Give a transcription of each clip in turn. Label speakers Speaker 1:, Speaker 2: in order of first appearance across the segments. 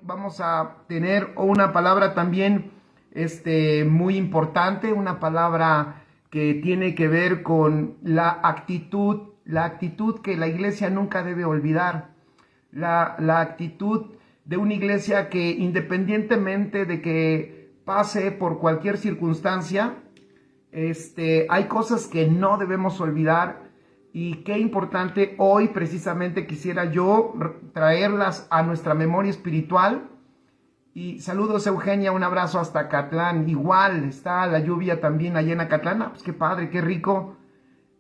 Speaker 1: Vamos a tener una palabra también muy importante, una palabra que tiene que ver con la actitud que la iglesia nunca debe olvidar, la actitud de una iglesia que independientemente de que pase por cualquier circunstancia, hay cosas que no debemos olvidar. Y qué importante, hoy precisamente quisiera yo traerlas a nuestra memoria espiritual. Y saludos Eugenia, un abrazo hasta Acatlán. Igual está la lluvia también allá en Acatlán. Pues qué padre, qué rico.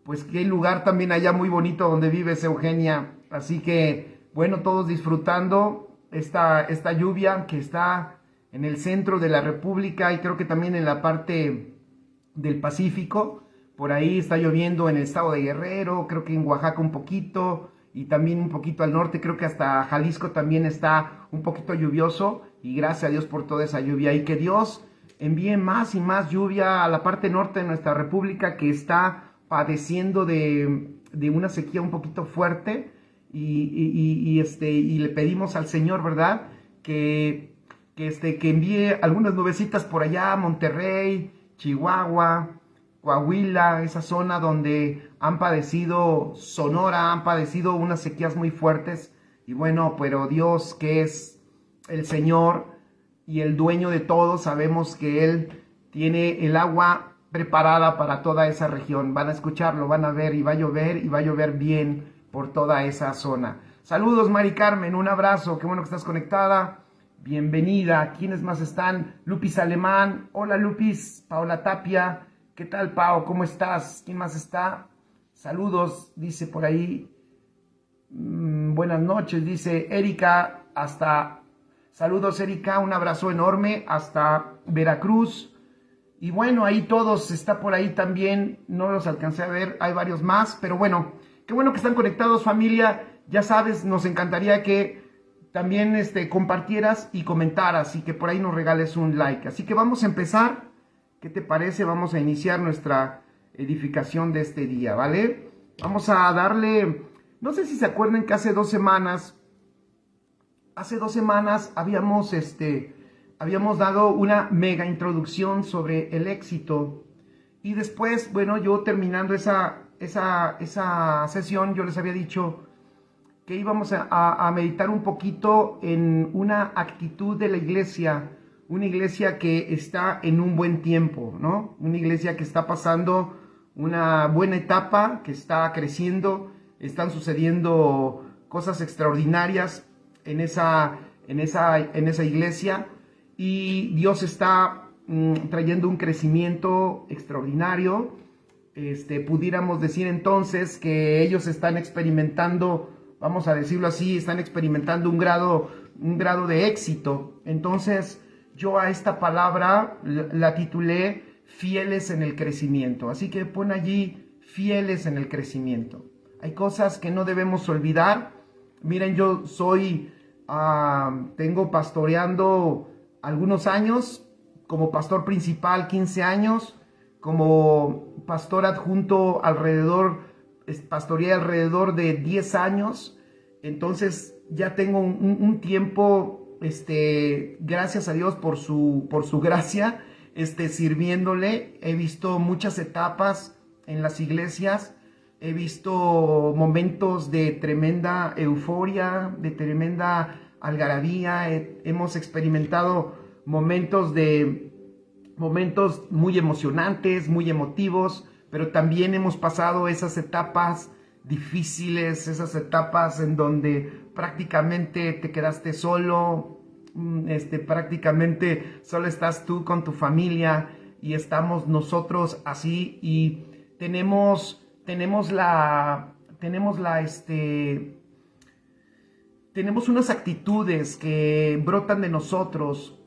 Speaker 1: Pues qué lugar también allá muy bonito donde vives, Eugenia. Así que, bueno, todos disfrutando esta lluvia que está en el centro de la República y creo que también en la parte del Pacífico. Por ahí está lloviendo en el estado de Guerrero, creo que en Oaxaca un poquito, y también un poquito al norte, creo que hasta Jalisco también está un poquito lluvioso, y gracias a Dios por toda esa lluvia, y que Dios envíe más y más lluvia a la parte norte de nuestra república que está padeciendo de una sequía un poquito fuerte, y le pedimos al Señor, ¿verdad?, que envíe algunas nubecitas por allá, Monterrey, Chihuahua, Coahuila, esa zona donde han padecido, Sonora, han padecido unas sequías muy fuertes. Y bueno, pero Dios, que es el Señor y el dueño de todo, sabemos que Él tiene el agua preparada para toda esa región. Van a escucharlo, van a ver y va a llover bien por toda esa zona. Saludos Mari Carmen, un abrazo, qué bueno que estás conectada. Bienvenida. ¿Quiénes más están? Lupis Alemán, hola Lupis, Paola Tapia. ¿Qué tal, Pao? ¿Cómo estás? ¿Quién más está? Saludos, dice por ahí. Buenas noches, dice Erika. Saludos, Erika. Un abrazo enorme hasta Veracruz. Y bueno, ahí todos. Está por ahí también. No los alcancé a ver. Hay varios más. Pero bueno, qué bueno que están conectados, familia. Ya sabes, nos encantaría que también compartieras y comentaras. Y que por ahí nos regales un like. Así que vamos a empezar. ¿Qué te parece? Vamos a iniciar nuestra edificación de este día, ¿vale? Vamos a darle, no sé si se acuerdan que hace dos semanas habíamos dado una mega introducción sobre el éxito. Y después, bueno, yo terminando esa sesión, yo les había dicho que íbamos a meditar un poquito en una actitud de la iglesia. Una iglesia que está en un buen tiempo, ¿no? Una iglesia que está pasando una buena etapa, que está creciendo, están sucediendo cosas extraordinarias en esa iglesia y Dios está trayendo un crecimiento extraordinario. Pudiéramos decir entonces que ellos están experimentando, vamos a decirlo así, están experimentando un grado de éxito. Entonces, yo a esta palabra la titulé fieles en el crecimiento. Así que pon allí fieles en el crecimiento. Hay cosas que no debemos olvidar. Miren, yo tengo pastoreando algunos años, como pastor principal 15 años, como pastor adjunto pastoreé alrededor de 10 años. Entonces ya tengo un tiempo, gracias a Dios por su gracia, sirviéndole. He visto muchas etapas en las iglesias, he visto momentos de tremenda euforia, de tremenda algarabía, hemos experimentado momentos muy emocionantes, muy emotivos, pero también hemos pasado esas etapas difíciles, esas etapas en donde prácticamente te quedaste solo, prácticamente solo estás tú con tu familia y estamos nosotros así y tenemos tenemos unas actitudes que brotan de nosotros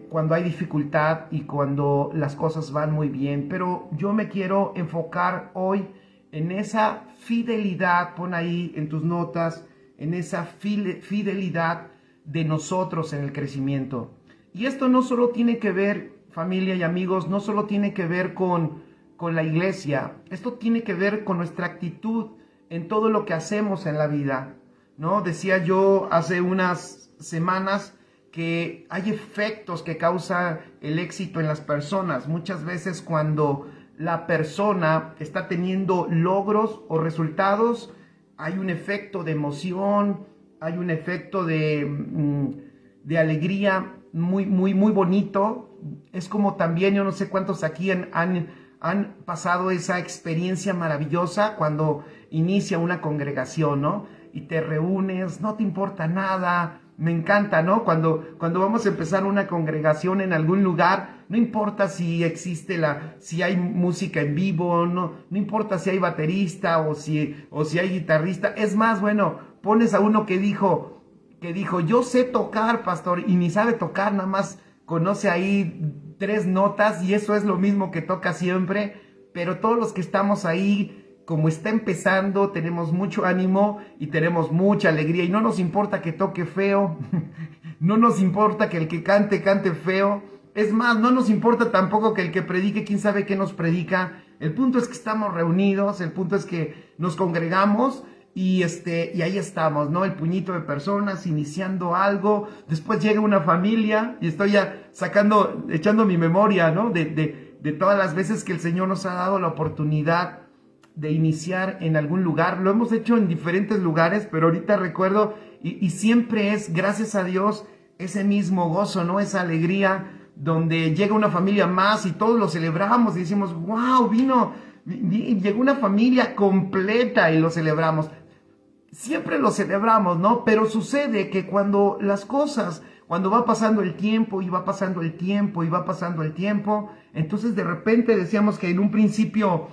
Speaker 1: cuando hay dificultad y cuando las cosas van muy bien, pero yo me quiero enfocar hoy en esa fidelidad, pon ahí en tus notas, en esa fidelidad de nosotros en el crecimiento. Y esto no solo tiene que ver, familia y amigos, no solo tiene que ver con la iglesia, esto tiene que ver con nuestra actitud en todo lo que hacemos en la vida, ¿no? Decía yo hace unas semanas que hay efectos que causa el éxito en las personas. Muchas veces cuando la persona está teniendo logros o resultados, hay un efecto de emoción, hay un efecto de alegría muy bonito. Es como también, yo no sé cuántos aquí han pasado esa experiencia maravillosa cuando inicia una congregación, ¿no? Y te reúnes, no te importa nada. Me encanta, ¿no? Cuando vamos a empezar una congregación en algún lugar, no importa si existe si hay música en vivo, no importa si hay baterista o si hay guitarrista. Es más, bueno, pones a uno que dijo, yo sé tocar, pastor, y ni sabe tocar, nada más conoce ahí 3 notas y eso es lo mismo que toca siempre, pero todos los que estamos ahí, como está empezando, tenemos mucho ánimo y tenemos mucha alegría y no nos importa que toque feo, no nos importa que el que cante feo, es más, no nos importa tampoco que el que predique, quién sabe qué nos predica. El punto es que estamos reunidos, el punto es que nos congregamos y ahí estamos, ¿no? El puñito de personas iniciando algo, después llega una familia y estoy ya echando mi memoria, ¿no? De todas las veces que el Señor nos ha dado la oportunidad de iniciar en algún lugar. Lo hemos hecho en diferentes lugares, pero ahorita recuerdo y siempre es, gracias a Dios, ese mismo gozo, ¿no? Esa alegría donde llega una familia más y todos lo celebramos y decimos, wow, llegó una familia completa y lo celebramos. Siempre lo celebramos, ¿no? Pero sucede que cuando va pasando el tiempo y va pasando el tiempo y va pasando el tiempo, entonces de repente decíamos que en un principio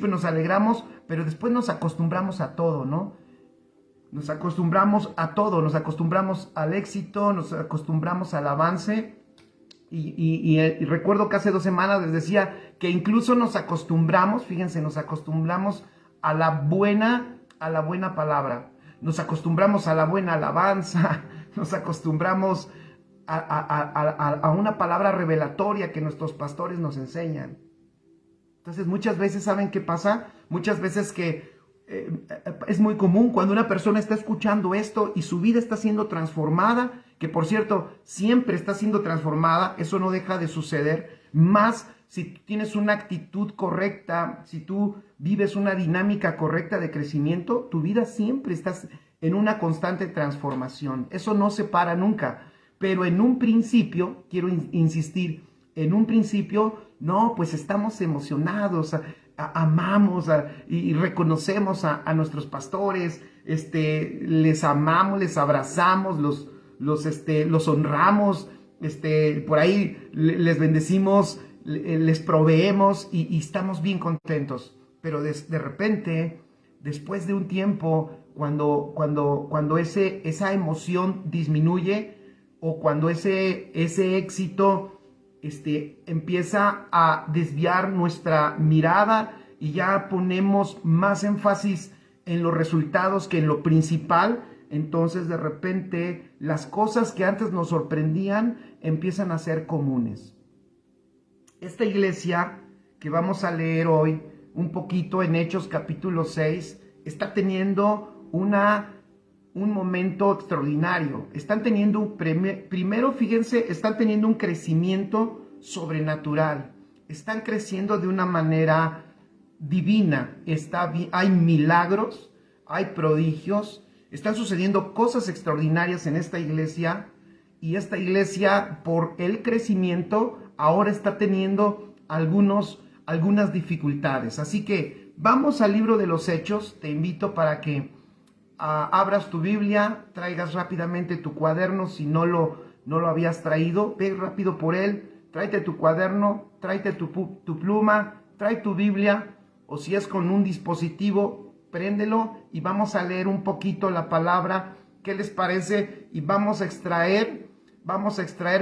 Speaker 1: nos alegramos, pero después nos acostumbramos a todo, ¿no? Nos acostumbramos a todo, nos acostumbramos al éxito, nos acostumbramos al avance. Y recuerdo que hace 2 semanas les decía que incluso nos acostumbramos, fíjense, nos acostumbramos a la buena palabra, nos acostumbramos a la buena alabanza, nos acostumbramos a una palabra revelatoria que nuestros pastores nos enseñan. Entonces muchas veces, ¿saben qué pasa? Muchas veces que es muy común cuando una persona está escuchando esto y su vida está siendo transformada, que por cierto, siempre está siendo transformada, eso no deja de suceder, más si tú tienes una actitud correcta, si tú vives una dinámica correcta de crecimiento, tu vida siempre está en una constante transformación, eso no se para nunca, pero en un principio, quiero insistir, en un principio, no, pues estamos emocionados, amamos y reconocemos a nuestros pastores, les amamos, les abrazamos, los honramos, por ahí les bendecimos, les proveemos y estamos bien contentos. Pero de repente, después de un tiempo, cuando esa emoción disminuye o cuando ese éxito empieza a desviar nuestra mirada y ya ponemos más énfasis en los resultados que en lo principal, entonces de repente las cosas que antes nos sorprendían empiezan a ser comunes. Esta iglesia que vamos a leer hoy un poquito en Hechos capítulo 6 está teniendo un momento extraordinario. Están teniendo primero, fíjense, están teniendo un crecimiento sobrenatural. Están creciendo de una manera divina. Hay milagros, hay prodigios, están sucediendo cosas extraordinarias en esta iglesia y esta iglesia, por el crecimiento, ahora está teniendo algunas dificultades. Así que vamos al libro de los Hechos. Te invito para que abras tu Biblia, traigas rápidamente tu cuaderno si no lo habías traído, ve rápido por él, tráete tu cuaderno, tráete tu pluma, trae tu Biblia, o si es con un dispositivo, préndelo y vamos a leer un poquito la palabra ¿Qué les parece? Y vamos a extraer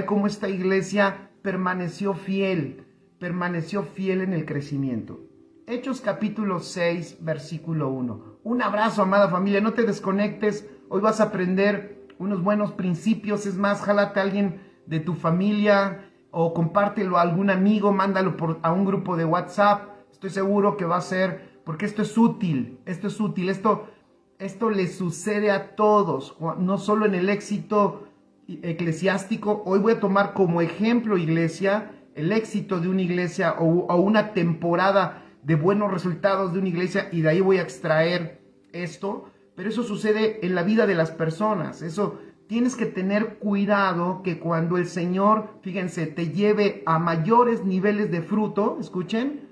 Speaker 1: cómo esta iglesia permaneció fiel en el crecimiento. Hechos capítulo 6, versículo 1. Un abrazo, amada familia, no te desconectes, hoy vas a aprender unos buenos principios. Es más, jálate a alguien de tu familia o compártelo a algún amigo, mándalo a un grupo de WhatsApp. Estoy seguro que va a ser, porque esto es útil, esto le sucede a todos, no solo en el éxito eclesiástico. Hoy voy a tomar como ejemplo, iglesia, el éxito de una iglesia o una temporada de buenos resultados de una iglesia, y de ahí voy a extraer esto. Pero eso sucede en la vida de las personas. Eso tienes que tener cuidado, que cuando el Señor, fíjense, te lleve a mayores niveles de fruto, escuchen,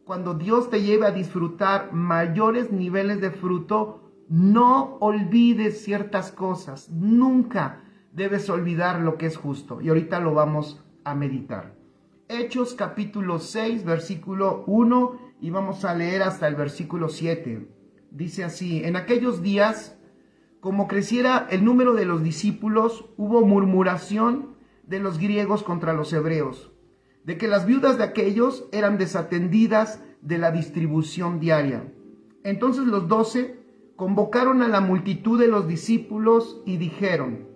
Speaker 1: cuando Dios te lleve a disfrutar mayores niveles de fruto, no olvides ciertas cosas. Nunca debes olvidar lo que es justo. Y ahorita lo vamos a meditar. Hechos capítulo 6, versículo 1, y vamos a leer hasta el versículo 7. Dice así: en aquellos días, como creciera el número de los discípulos, hubo murmuración de los griegos contra los hebreos, de que las viudas de aquellos eran desatendidas de la distribución diaria. Entonces los 12 convocaron a la multitud de los discípulos y dijeron: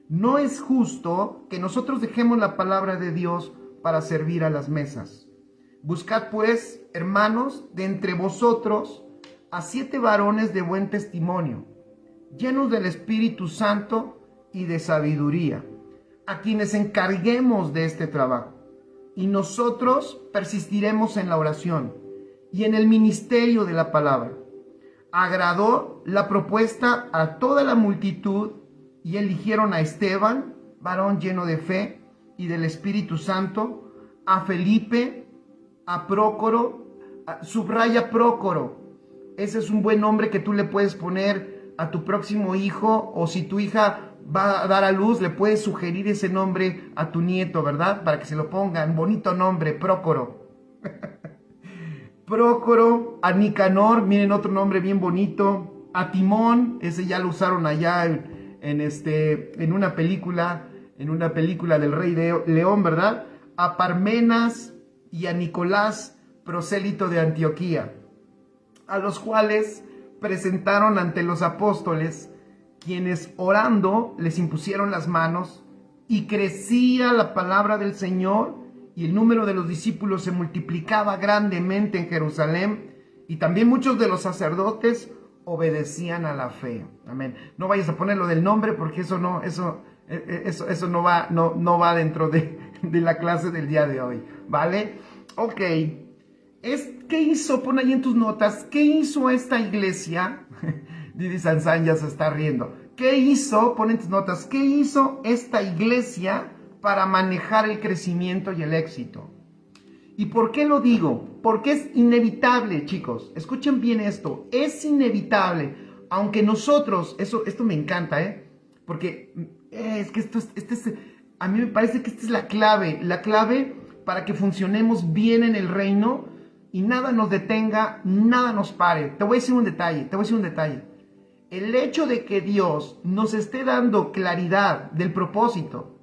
Speaker 1: no es justo que nosotros dejemos la palabra de Dios para servir a las mesas. Buscad pues, hermanos, de entre vosotros a 7 varones de buen testimonio, llenos del Espíritu Santo y de sabiduría, a quienes encarguemos de este trabajo. Y nosotros persistiremos en la oración y en el ministerio de la palabra. Agradó la propuesta a toda la multitud, y eligieron a Esteban, varón lleno de fe y del Espíritu Santo, a Felipe, a Prócoro, subraya Prócoro. Ese es un buen nombre que tú le puedes poner a tu próximo hijo, o si tu hija va a dar a luz, le puedes sugerir ese nombre a tu nieto, ¿verdad? Para que se lo pongan. Bonito nombre, Prócoro. Prócoro, a Nicanor, miren otro nombre bien bonito. A Timón, ese ya lo usaron allá en una película del Rey León, ¿verdad? A Parmenas y a Nicolás, prosélito de Antioquía, a los cuales presentaron ante los apóstoles, quienes orando les impusieron las manos, y crecía la palabra del Señor, y el número de los discípulos se multiplicaba grandemente en Jerusalén, y también muchos de los sacerdotes obedecían a la fe. Amén. No vayas a ponerlo del nombre, porque eso no va dentro de la clase del día de hoy, ¿vale? Ok. ¿Qué hizo? Pon ahí en tus notas. ¿Qué hizo esta iglesia? Didi Sansan ya se está riendo. ¿Qué hizo? Pon en tus notas. ¿Qué hizo esta iglesia para manejar el crecimiento y el éxito? ¿Y por qué lo digo? Porque es inevitable, chicos. Escuchen bien esto. Es inevitable. Aunque nosotros, esto me encanta, porque es que a mí me parece que esta es la clave para que funcionemos bien en el reino y nada nos detenga, nada nos pare. Te voy a decir un detalle. El hecho de que Dios nos esté dando claridad del propósito,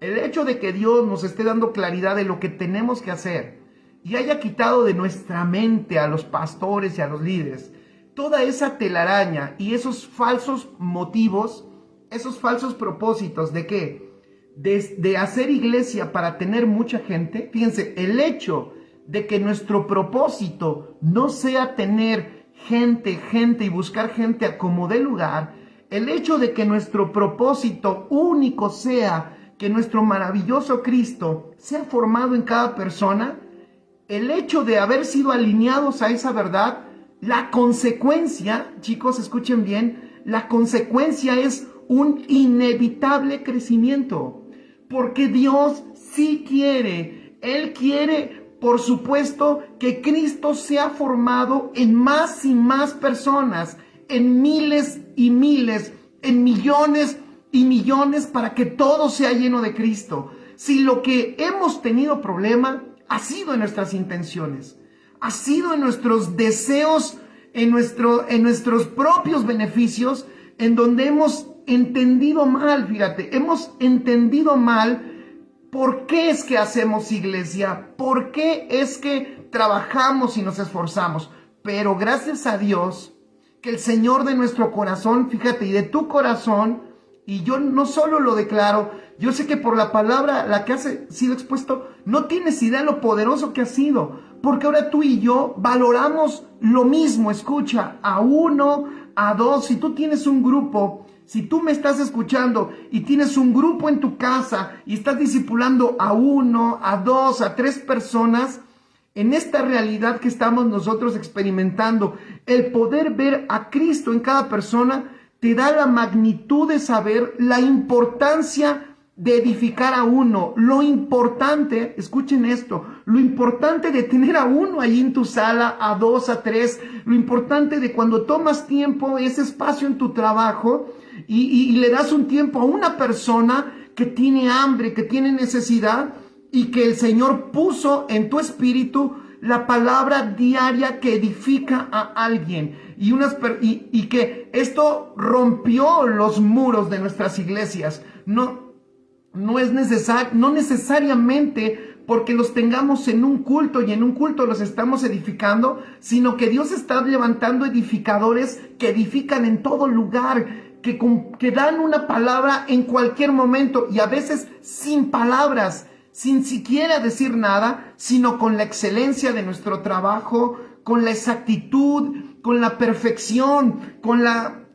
Speaker 1: el hecho de que Dios nos esté dando claridad de lo que tenemos que hacer y haya quitado de nuestra mente a los pastores y a los líderes toda esa telaraña y esos falsos motivos, esos falsos propósitos de ¿qué? De hacer iglesia para tener mucha gente. Fíjense, el hecho de que nuestro propósito no sea tener gente y buscar gente a como dé lugar, el hecho de que nuestro propósito único sea que nuestro maravilloso Cristo sea formado en cada persona, el hecho de haber sido alineados a esa verdad, la consecuencia, chicos, escuchen bien, la consecuencia es un inevitable crecimiento. Porque Dios sí quiere, Él quiere, por supuesto, que Cristo sea formado en más y más personas, en miles y miles, en millones y millones, para que todo sea lleno de Cristo. Si lo que hemos tenido problema ha sido en nuestras intenciones, ha sido en nuestros deseos, en nuestros propios beneficios, en donde hemos entendido mal, fíjate, hemos entendido mal por qué es que hacemos iglesia, por qué es que trabajamos y nos esforzamos. Pero gracias a Dios, que el Señor de nuestro corazón, fíjate, y de tu corazón, y yo no solo lo declaro, yo sé que por la palabra, la que ha sido expuesto, no tienes idea de lo poderoso que ha sido, porque ahora tú y yo valoramos lo mismo. Escucha, a uno, a dos, si tú tienes un grupo, si tú me estás escuchando y tienes un grupo en tu casa y estás discipulando a uno, a dos, a tres personas, en esta realidad que estamos nosotros experimentando, el poder ver a Cristo en cada persona te da la magnitud de saber la importancia de edificar a uno. Lo importante, escuchen esto, lo importante de tener a uno allí en tu sala, a dos, a tres, lo importante de cuando tomas tiempo, ese espacio en tu trabajo y le das un tiempo a una persona que tiene hambre, que tiene necesidad, y que el Señor puso en tu espíritu la palabra diaria que edifica a alguien. Y que esto rompió los muros de nuestras iglesias. No necesariamente porque los tengamos en un culto y en un culto los estamos edificando, sino que Dios está levantando edificadores que edifican en todo lugar, que dan una palabra en cualquier momento, y a veces sin palabras, sin siquiera decir nada, sino con la excelencia de nuestro trabajo, con la exactitud, con la perfección, con la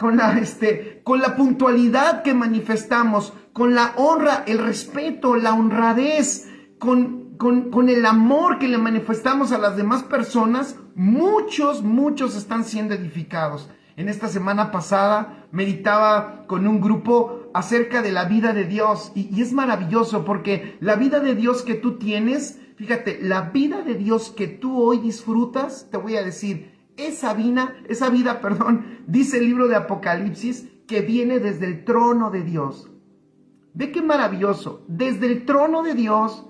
Speaker 1: puntualidad que manifestamos, con la honra, el respeto, la honradez, con el amor que le manifestamos a las demás personas. Muchos están siendo edificados. En esta semana pasada meditaba con un grupo acerca de la vida de Dios, y es maravilloso porque la vida de Dios que tú tienes, fíjate, la vida de Dios que tú hoy disfrutas, te voy a decir, esa vida, dice el libro de Apocalipsis, que viene desde el trono de Dios. Ve qué maravilloso, desde el trono de Dios,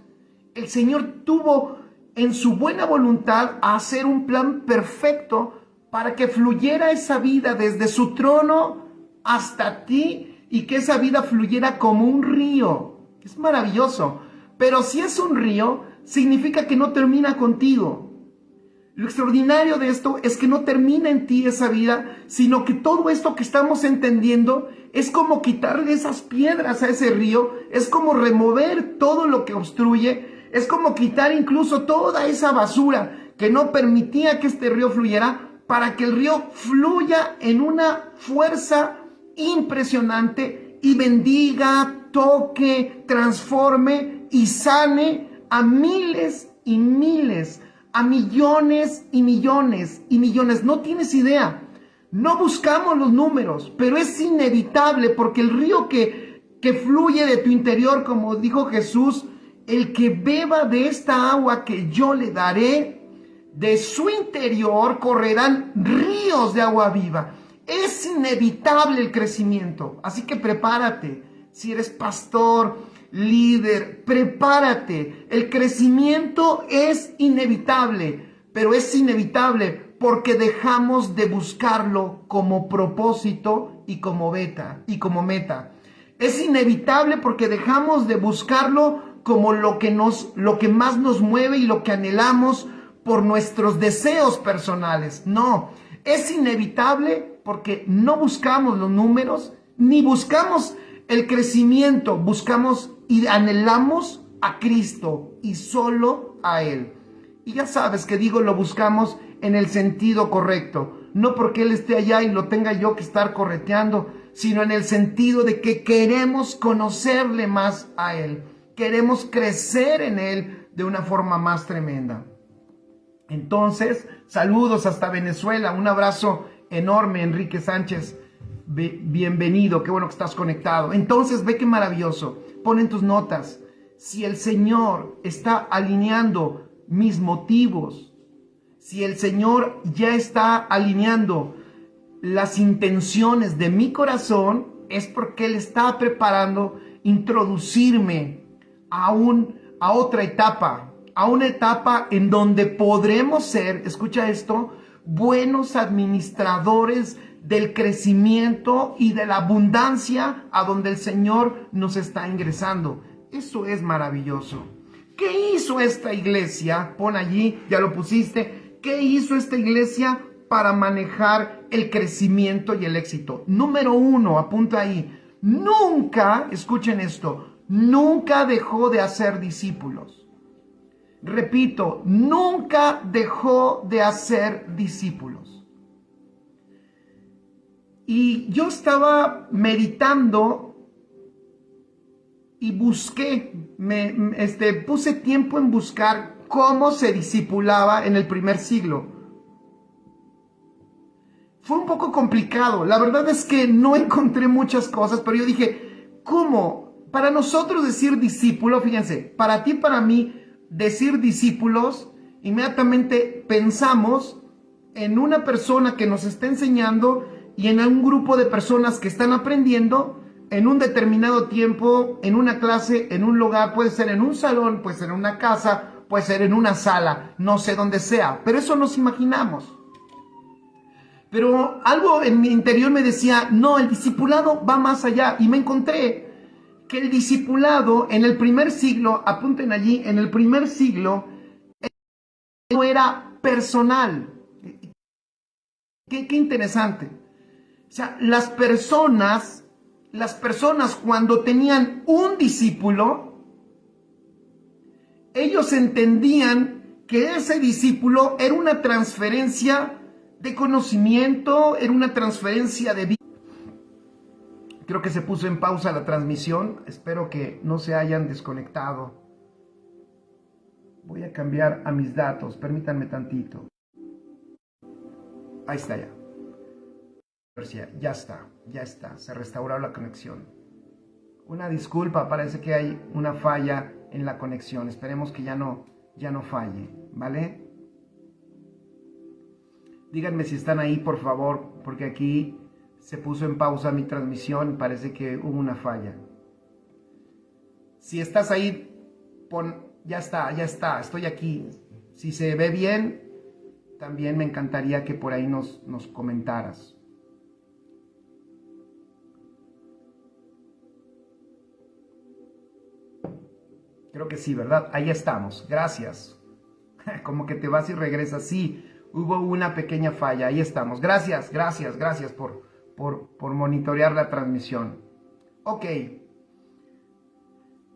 Speaker 1: el Señor tuvo en su buena voluntad a hacer un plan perfecto para que fluyera esa vida desde su trono hasta ti, y que esa vida fluyera como un río. Es maravilloso. Pero si es un río, significa que no termina contigo. Lo extraordinario de esto es que no termina en ti esa vida, sino que todo esto que estamos entendiendo es como quitarle esas piedras a ese río, es como remover todo lo que obstruye, es como quitar incluso toda esa basura que no permitía que este río fluyera, para que el río fluya en una fuerza impresionante y bendiga, toque, transforme y sane a miles y miles, a millones y millones y millones. No tienes idea. No buscamos los números, pero es inevitable, porque el río que fluye de tu interior, como dijo Jesús, el que beba de esta agua que yo le daré, de su interior correrán ríos de agua viva. Es inevitable el crecimiento, así que prepárate. Si eres pastor, líder, prepárate. El crecimiento es inevitable, pero es inevitable porque dejamos de buscarlo como propósito y como meta. Es inevitable porque dejamos de buscarlo como lo que más nos mueve y lo que anhelamos por nuestros deseos personales. No, es inevitable porque no buscamos los números, ni buscamos el crecimiento, buscamos y anhelamos a Cristo y solo a Él. Y ya sabes que digo, lo buscamos en el sentido correcto, no porque Él esté allá y lo tenga yo que estar correteando, sino en el sentido de que queremos conocerle más a Él, queremos crecer en Él de una forma más tremenda. Entonces, saludos hasta Venezuela, un abrazo enorme, Enrique Sánchez, bienvenido, qué bueno que estás conectado. Entonces, ve qué maravilloso, pon en tus notas, si el Señor está alineando mis motivos, si el Señor ya está alineando las intenciones de mi corazón, es porque Él está preparando introducirme a otra etapa, a una etapa en donde podremos ser, escucha esto, buenos administradores del crecimiento y de la abundancia a donde el Señor nos está ingresando. Eso es maravilloso. ¿Qué hizo esta iglesia? Pon allí, ya lo pusiste. ¿Qué hizo esta iglesia para manejar el crecimiento y el éxito? Número 1, apunta ahí. Nunca, escuchen esto, nunca dejó de hacer discípulos. Repito, nunca dejó de hacer discípulos. Y yo estaba meditando y busqué, puse tiempo en buscar cómo se discipulaba en el primer siglo. Fue un poco complicado. La verdad es que no encontré muchas cosas, pero yo dije, ¿cómo? Para nosotros decir discípulo, fíjense, para ti, para mí, decir discípulos, inmediatamente pensamos en una persona que nos está enseñando y en un grupo de personas que están aprendiendo en un determinado tiempo, en una clase, en un lugar, puede ser en un salón, puede ser en una casa, puede ser en una sala, no sé dónde sea, pero eso nos imaginamos. Pero algo en mi interior me decía, no, el discipulado va más allá. Y me encontré que el discipulado en el primer siglo, apunten allí, en el primer siglo, no era personal. Qué interesante. O sea, las personas cuando tenían un discípulo, ellos entendían que ese discípulo era una transferencia de conocimiento, era una transferencia de vida. Creo que se puso en pausa la transmisión. Espero que no se hayan desconectado. Voy a cambiar a mis datos. Permítanme tantito. Ahí está ya. Ya está. Se restauró la conexión. Una disculpa, parece que hay una falla en la conexión. Esperemos que ya no falle, ¿vale? Díganme si están ahí, por favor, porque aquí se puso en pausa mi transmisión. Parece que hubo una falla. Si estás ahí, pon, ya está, estoy aquí. Si se ve bien, también me encantaría que por ahí nos comentaras. Creo que sí, ¿verdad? Ahí estamos. Gracias. Como que te vas y regresas. Sí, hubo una pequeña falla. Ahí estamos. Gracias por monitorear la transmisión. Ok.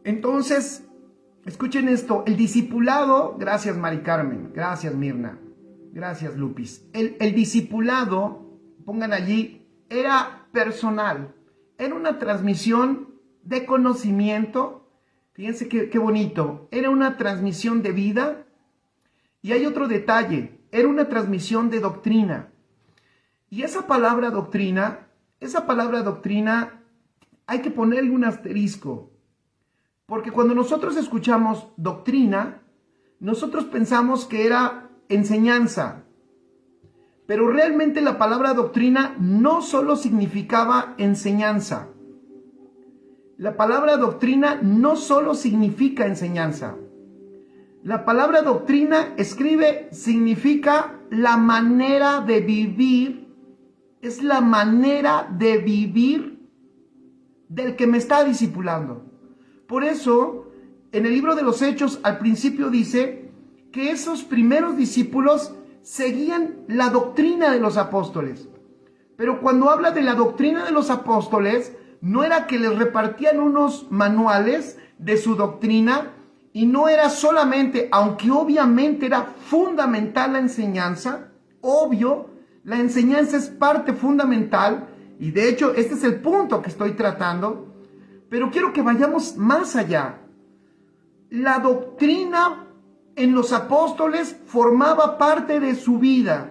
Speaker 1: Entonces, escuchen esto. El discipulado, gracias Mari Carmen, gracias Mirna, gracias Lupis. El discipulado, pongan allí, era personal. Era una transmisión de conocimiento. Fíjense qué bonito. Era una transmisión de vida. Y hay otro detalle. Era una transmisión de doctrina. Y esa palabra doctrina, hay que ponerle un asterisco. Porque cuando nosotros escuchamos doctrina, nosotros pensamos que era enseñanza. Pero realmente la palabra doctrina no solo significaba enseñanza. La palabra doctrina no solo significa enseñanza. La palabra doctrina significa la manera de vivir. Es la manera de vivir del que me está discipulando. Por eso, en el libro de los Hechos, al principio dice que esos primeros discípulos seguían la doctrina de los apóstoles. Pero cuando habla de la doctrina de los apóstoles, no era que les repartían unos manuales de su doctrina, y no era solamente, aunque obviamente era fundamental la enseñanza, obvio, la enseñanza es parte fundamental, y de hecho este es el punto que estoy tratando, pero quiero que vayamos más allá. La doctrina en los apóstoles formaba parte de su vida.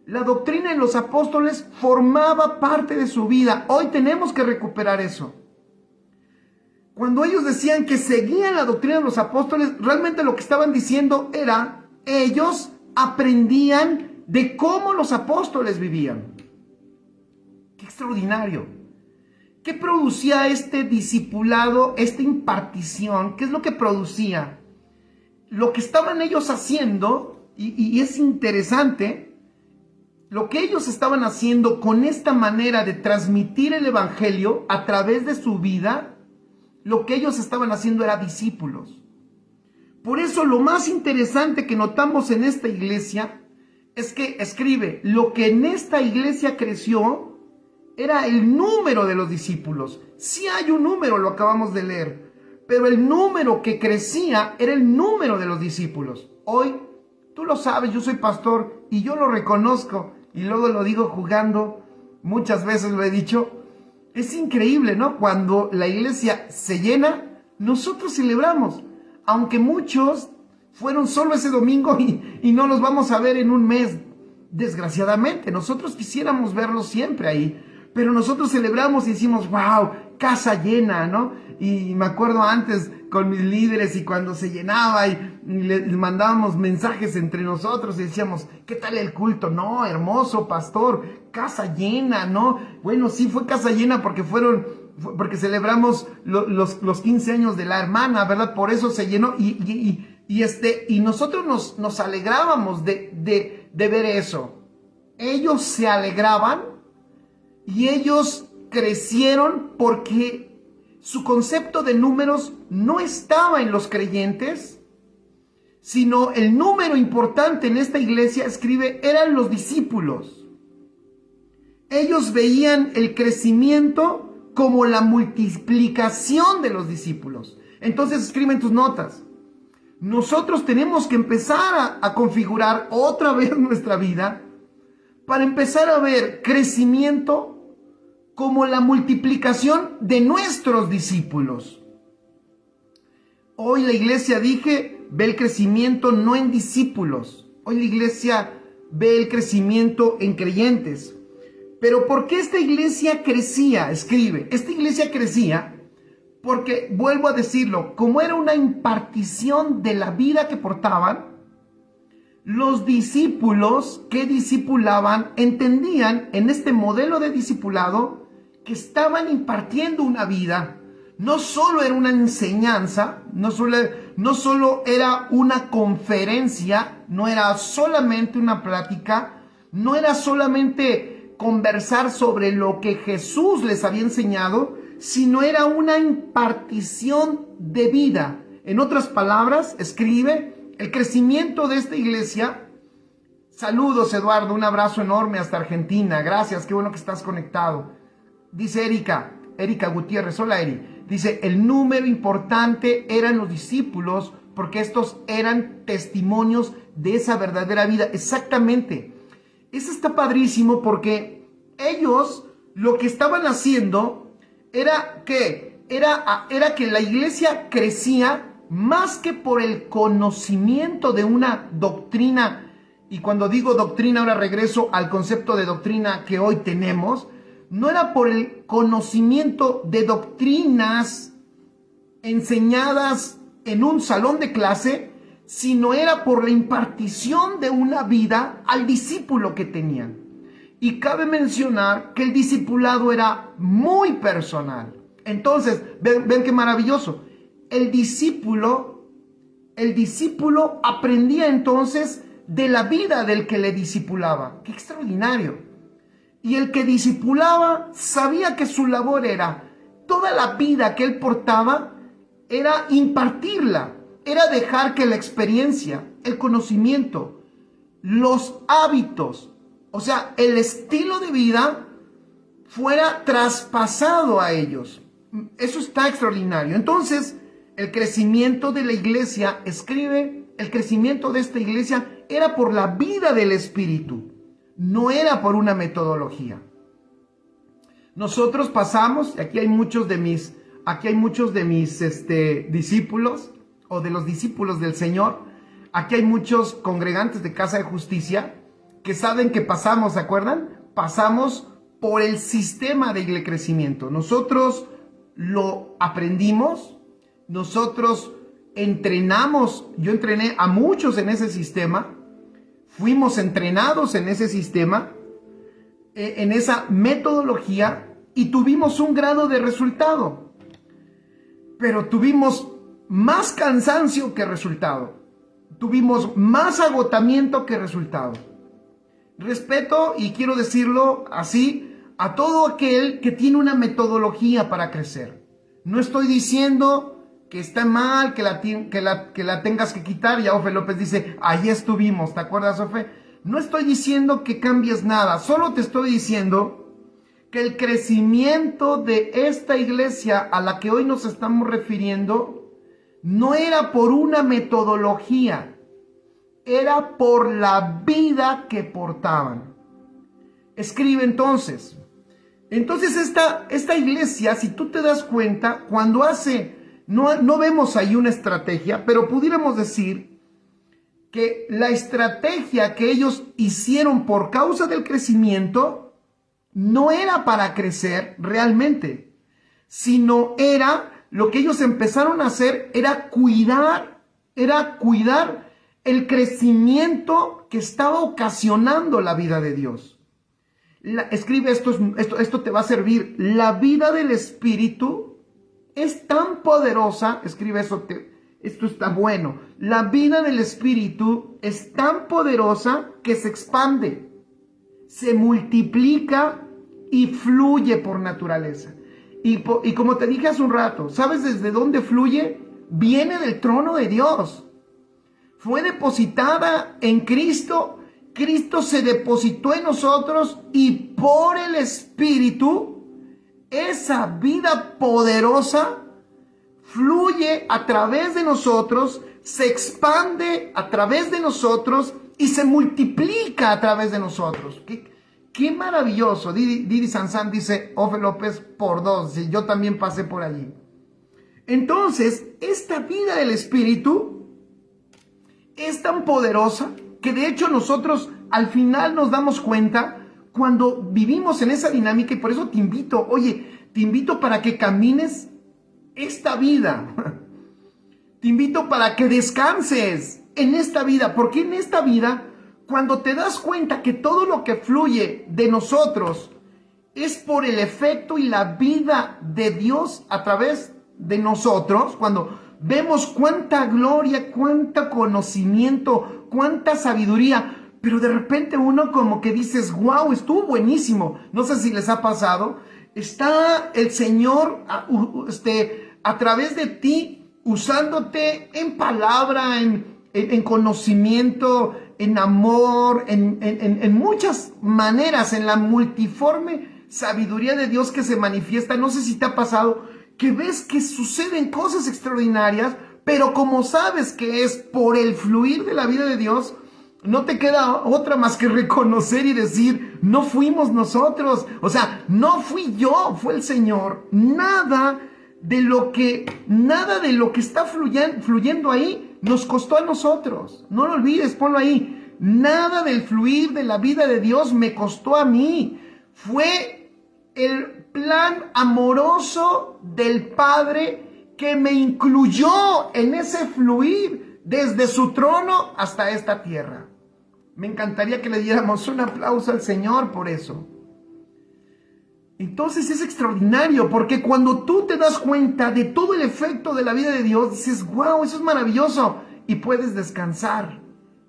Speaker 1: La doctrina en los apóstoles formaba parte de su vida. Hoy tenemos que recuperar eso. Cuando ellos decían que seguían la doctrina de los apóstoles, realmente lo que estaban diciendo era, ellos aprendían de cómo los apóstoles vivían. ¡Qué extraordinario! ¿Qué producía este discipulado, esta impartición? ¿Qué es lo que producía? Lo que estaban ellos haciendo, y es interesante, lo que ellos estaban haciendo con esta manera de transmitir el evangelio a través de su vida, lo que ellos estaban haciendo era discípulos. Por eso lo más interesante que notamos en esta iglesia es que escribe, lo que en esta iglesia creció era el número de los discípulos. Sí hay un número, lo acabamos de leer, pero el número que crecía era el número de los discípulos. Hoy, tú lo sabes, yo soy pastor y yo lo reconozco y luego lo digo jugando, muchas veces lo he dicho. Es increíble, ¿no? Cuando la iglesia se llena, nosotros celebramos, aunque muchos fueron solo ese domingo y no los vamos a ver en un mes. Desgraciadamente, nosotros quisiéramos verlos siempre ahí, pero nosotros celebramos y decimos, wow, casa llena, ¿no? Y me acuerdo antes con mis líderes y cuando se llenaba y les mandábamos mensajes entre nosotros y decíamos, ¿qué tal el culto? No, hermoso, pastor, casa llena, ¿no? Bueno, sí fue casa llena porque celebramos los 15 años de la hermana, ¿verdad? Por eso se llenó y nosotros nos alegrábamos de ver eso. Ellos se alegraban y ellos crecieron porque su concepto de números no estaba en los creyentes, sino el número importante en esta iglesia, escribe, eran los discípulos. Ellos veían el crecimiento como la multiplicación de los discípulos. Entonces escribe en tus notas, nosotros tenemos que empezar a configurar otra vez nuestra vida para empezar a ver crecimiento como la multiplicación de nuestros discípulos. Hoy la iglesia, ve el crecimiento no en discípulos. Hoy la iglesia ve el crecimiento en creyentes. Pero ¿por qué esta iglesia crecía? Escribe, esta iglesia crecía porque, vuelvo a decirlo, como era una impartición de la vida que portaban, los discípulos que discipulaban entendían en este modelo de discipulado que estaban impartiendo una vida. No solo era una enseñanza, no solo era una conferencia, no era solamente una plática, no era solamente conversar sobre lo que Jesús les había enseñado, sino era una impartición de vida. En otras palabras, escribe, el crecimiento de esta iglesia. Saludos, Eduardo, un abrazo enorme hasta Argentina. Gracias, qué bueno que estás conectado. Dice Erika Gutiérrez, hola Eri. Dice, el número importante eran los discípulos porque estos eran testimonios de esa verdadera vida. Exactamente. Eso está padrísimo porque ellos lo que estaban haciendo era que la iglesia crecía más que por el conocimiento de una doctrina. Y cuando digo doctrina, ahora regreso al concepto de doctrina que hoy tenemos. No era por el conocimiento de doctrinas enseñadas en un salón de clase, sino era por la impartición de una vida al discípulo que tenían. Y cabe mencionar que el discipulado era muy personal. Entonces, ven qué maravilloso. El discípulo aprendía entonces de la vida del que le discipulaba. ¡Qué extraordinario! Y el que discipulaba sabía que su labor era, toda la vida que él portaba, era impartirla, era dejar que la experiencia, el conocimiento, los hábitos, o sea, el estilo de vida fuera traspasado a ellos. Eso está extraordinario. Entonces, el crecimiento de la iglesia, escribe, el crecimiento de esta iglesia era por la vida del Espíritu. No era por una metodología. Nosotros pasamos, aquí hay muchos de mis discípulos o de los discípulos del Señor. Aquí hay muchos congregantes de Casa de Justicia que saben que pasamos, ¿se acuerdan? Pasamos por el sistema de crecimiento. Nosotros lo aprendimos, nosotros entrenamos, yo entrené a muchos en ese sistema. Fuimos entrenados en ese sistema, en esa metodología y tuvimos un grado de resultado. Pero tuvimos más cansancio que resultado. Tuvimos más agotamiento que resultado. respeto, y quiero decirlo así, a todo aquel que tiene una metodología para crecer. No estoy diciendo que está mal, que la tengas que quitar. Ya Ofe López dice, ahí estuvimos, ¿te acuerdas, Ofe? No estoy diciendo que cambies nada, solo te estoy diciendo que el crecimiento de esta iglesia a la que hoy nos estamos refiriendo no era por una metodología, era por la vida que portaban. Escribe entonces. Entonces esta iglesia, si tú te das cuenta, cuando no vemos ahí una estrategia, pero pudiéramos decir que la estrategia que ellos hicieron por causa del crecimiento no era para crecer realmente, sino lo que ellos empezaron a hacer era cuidar el crecimiento que estaba ocasionando la vida de Dios. Escribe esto te va a servir. La vida del Espíritu es tan poderosa, escribe eso, esto está bueno. La vida del Espíritu es tan poderosa que se expande, se multiplica y fluye por naturaleza. Y como te dije hace un rato, ¿sabes desde dónde fluye? Viene del trono de Dios. Fue depositada en Cristo. Cristo se depositó en nosotros y por el Espíritu, esa vida poderosa fluye a través de nosotros, se expande a través de nosotros y se multiplica a través de nosotros. Qué maravilloso. Didi Sansan dice, Ofe López, por 2. Yo también pasé por allí. Entonces, esta vida del Espíritu es tan poderosa que de hecho nosotros al final nos damos cuenta cuando vivimos en esa dinámica, y por eso te invito para que camines esta vida. Te invito para que descanses en esta vida, porque en esta vida, cuando te das cuenta que todo lo que fluye de nosotros es por el efecto y la vida de Dios a través de nosotros, cuando vemos cuánta gloria, cuánto conocimiento, cuánta sabiduría, pero de repente uno como que dices, wow, estuvo buenísimo. No sé si les ha pasado. Está el Señor a través de ti, usándote en palabra, en conocimiento, en amor, en muchas maneras, en la multiforme sabiduría de Dios que se manifiesta. No sé si te ha pasado que ves que suceden cosas extraordinarias, pero como sabes que es por el fluir de la vida de Dios, no te queda otra más que reconocer y decir, no fuimos nosotros, o sea, no fui yo, fue el Señor. Nada de lo que está fluyendo ahí nos costó a nosotros. No lo olvides, ponlo ahí. Nada del fluir de la vida de Dios me costó a mí. Fue el plan amoroso del Padre que me incluyó en ese fluir desde su trono hasta esta tierra. Me encantaría que le diéramos un aplauso al Señor por eso. Entonces es extraordinario, porque cuando tú te das cuenta de todo el efecto de la vida de Dios, dices, wow, eso es maravilloso. Y puedes descansar,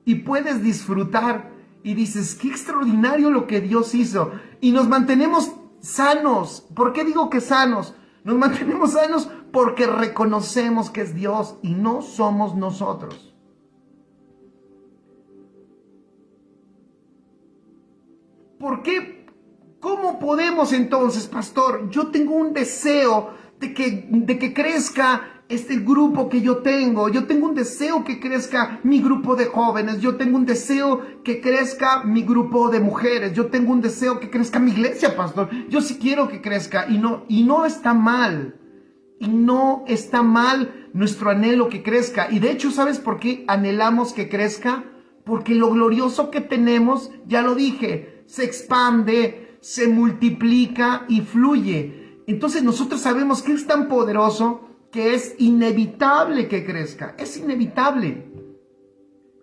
Speaker 1: y puedes disfrutar, y dices, qué extraordinario lo que Dios hizo. Y nos mantenemos sanos. ¿Por qué digo que sanos? Nos mantenemos sanos porque reconocemos que es Dios y no somos nosotros. ¿Por qué? ¿Cómo podemos entonces, pastor? Yo tengo un deseo de que crezca el grupo que yo tengo. Yo tengo un deseo que crezca mi grupo de jóvenes. Yo tengo un deseo que crezca mi grupo de mujeres. Yo tengo un deseo que crezca mi iglesia, pastor. Yo sí quiero que crezca y no está mal. Y no está mal nuestro anhelo que crezca. Y de hecho, ¿sabes por qué anhelamos que crezca? Porque lo glorioso que tenemos, ya lo dije, se expande, se multiplica y fluye. Entonces nosotros sabemos que es tan poderoso que es inevitable que crezca. Es inevitable.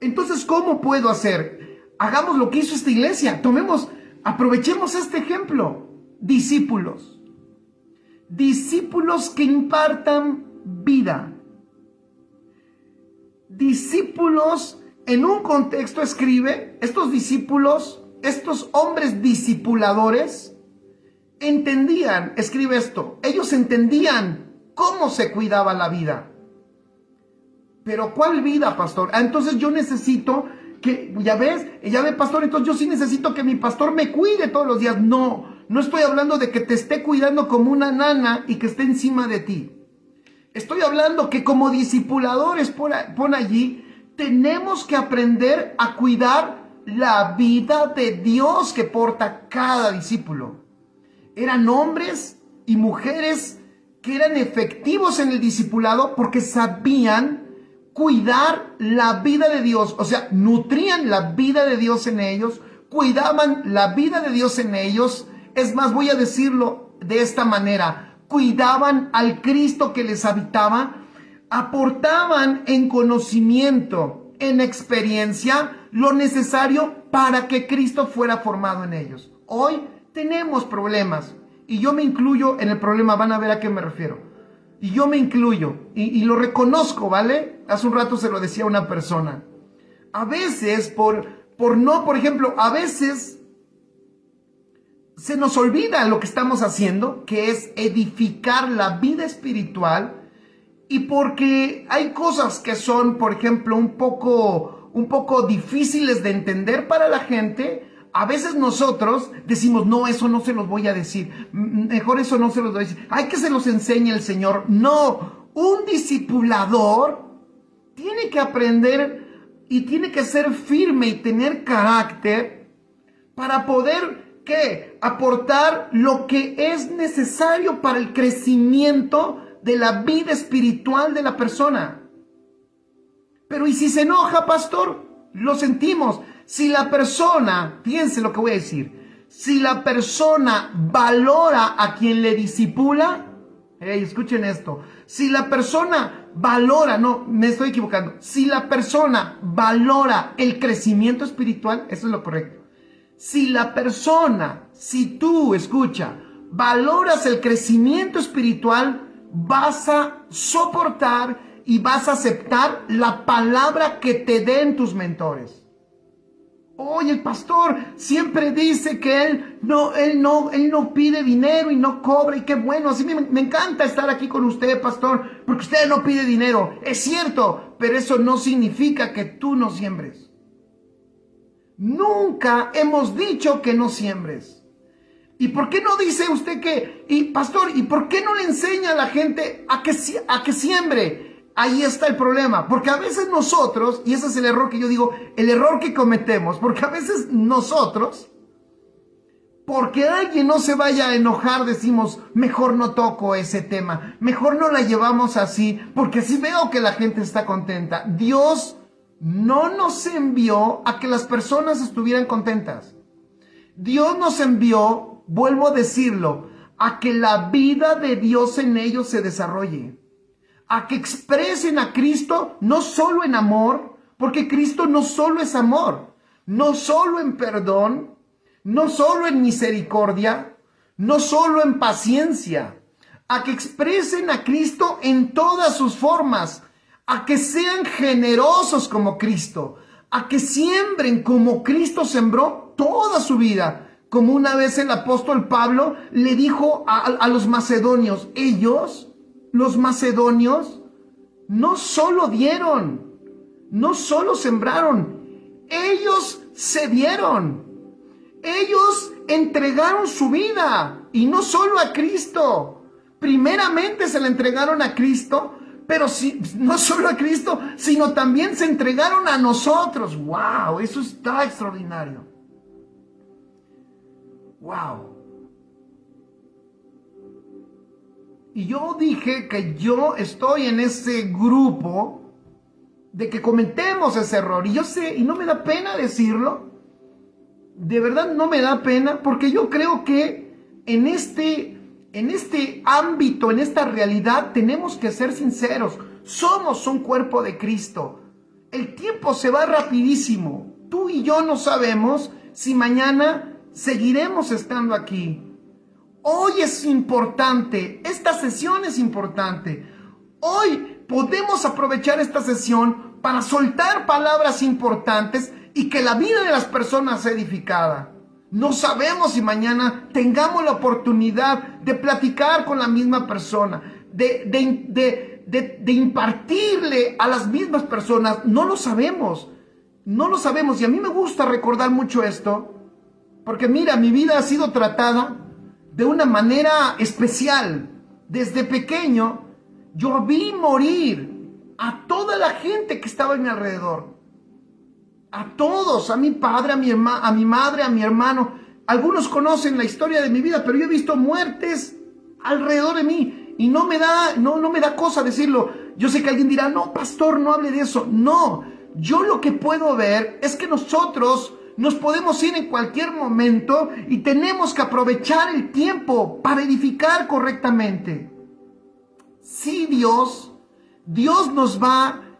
Speaker 1: Entonces, ¿cómo puedo hacer? Hagamos lo que hizo esta iglesia. Aprovechemos este ejemplo. Discípulos. Discípulos que impartan vida. Discípulos, en un contexto escribe, estos discípulos estos hombres discipuladores entendían, escribe esto, ellos entendían cómo se cuidaba la vida. Pero ¿cuál vida, pastor? Entonces yo necesito que, ya ve, pastor, entonces yo sí necesito que mi pastor me cuide todos los días. No estoy hablando de que te esté cuidando como una nana y que esté encima de ti. Estoy hablando que como discipuladores, pon allí, tenemos que aprender a cuidar la vida de Dios que porta cada discípulo. Eran hombres y mujeres que eran efectivos en el discipulado porque sabían cuidar la vida de Dios, o sea, nutrían la vida de Dios en ellos, cuidaban la vida de Dios en ellos. Es más, voy a decirlo de esta manera, cuidaban al Cristo que les habitaba, aportaban en conocimiento, en experiencia, lo necesario para que Cristo fuera formado en ellos. Hoy tenemos problemas y yo me incluyo en el problema, van a ver a qué me refiero. Y yo me incluyo y lo reconozco, ¿vale? Hace un rato se lo decía a una persona. A veces, por ejemplo, a veces se nos olvida lo que estamos haciendo, que es edificar la vida espiritual, y porque hay cosas que son, por ejemplo, un poco difíciles de entender para la gente. A veces nosotros decimos, no, eso no se los voy a decir, mejor eso no se los voy a decir, hay que se los enseñe el Señor. No, un discipulador tiene que aprender y tiene que ser firme y tener carácter para poder, ¿qué? Aportar lo que es necesario para el crecimiento de la vida espiritual de la persona. Pero ¿y si se enoja, pastor? Lo sentimos. Si la persona, fíjense lo que voy a decir, si la persona valora a quien le discipula, escuchen esto, si la persona valora, no, me estoy equivocando, si la persona valora el crecimiento espiritual, eso es lo correcto. Si tú, escucha, valoras el crecimiento espiritual, vas a soportar y vas a aceptar la palabra que te den tus mentores. Oye, el pastor siempre dice que él no pide dinero y no cobra, y qué bueno, así me encanta estar aquí con usted, pastor, porque usted no pide dinero. Es cierto, pero eso no significa que tú no siembres. Nunca hemos dicho que no siembres. ¿Y por qué no dice usted pastor, y por qué no le enseña a la gente a que siembre? Ahí está el problema, porque a veces nosotros, y ese es el error que yo digo, el error que cometemos, porque a veces nosotros, porque alguien no se vaya a enojar, decimos, mejor no toco ese tema, mejor no la llevamos así, porque así veo que la gente está contenta. Dios no nos envió a que las personas estuvieran contentas. Dios nos envió, vuelvo a decirlo, a que la vida de Dios en ellos se desarrolle. A que expresen a Cristo no solo en amor, porque Cristo no solo es amor, no solo en perdón, no solo en misericordia, no solo en paciencia. A que expresen a Cristo en todas sus formas, a que sean generosos como Cristo, a que siembren como Cristo sembró toda su vida. Como una vez el apóstol Pablo le dijo a los macedonios, los macedonios no solo dieron, no solo sembraron, ellos se dieron, ellos entregaron su vida, y no solo a Cristo, primeramente se la entregaron a Cristo, pero no solo a Cristo, sino también se entregaron a nosotros. ¡Wow! Eso está extraordinario. ¡Wow! Y yo dije que yo estoy en ese grupo de que cometemos ese error. Y yo sé, y no me da pena decirlo. De verdad no me da pena, porque yo creo que en este ámbito, en esta realidad, tenemos que ser sinceros. Somos un cuerpo de Cristo. El tiempo se va rapidísimo. Tú y yo no sabemos si mañana seguiremos estando aquí. Hoy es importante, esta sesión es importante. Hoy podemos aprovechar esta sesión para soltar palabras importantes y que la vida de las personas sea edificada. No sabemos si mañana tengamos la oportunidad de platicar con la misma persona, de impartirle a las mismas personas. No lo sabemos. No lo sabemos. Y a mí me gusta recordar mucho esto, porque mira, mi vida ha sido tratada de una manera especial. Desde pequeño, yo vi morir a toda la gente que estaba a mi alrededor. A todos, a mi padre, a mi madre, a mi hermano. Algunos conocen la historia de mi vida, pero yo he visto muertes alrededor de mí y no me da cosa decirlo. Yo sé que alguien dirá, no, pastor, no hable de eso. No, yo lo que puedo ver es que nosotros nos podemos ir en cualquier momento y tenemos que aprovechar el tiempo para edificar correctamente. Sí,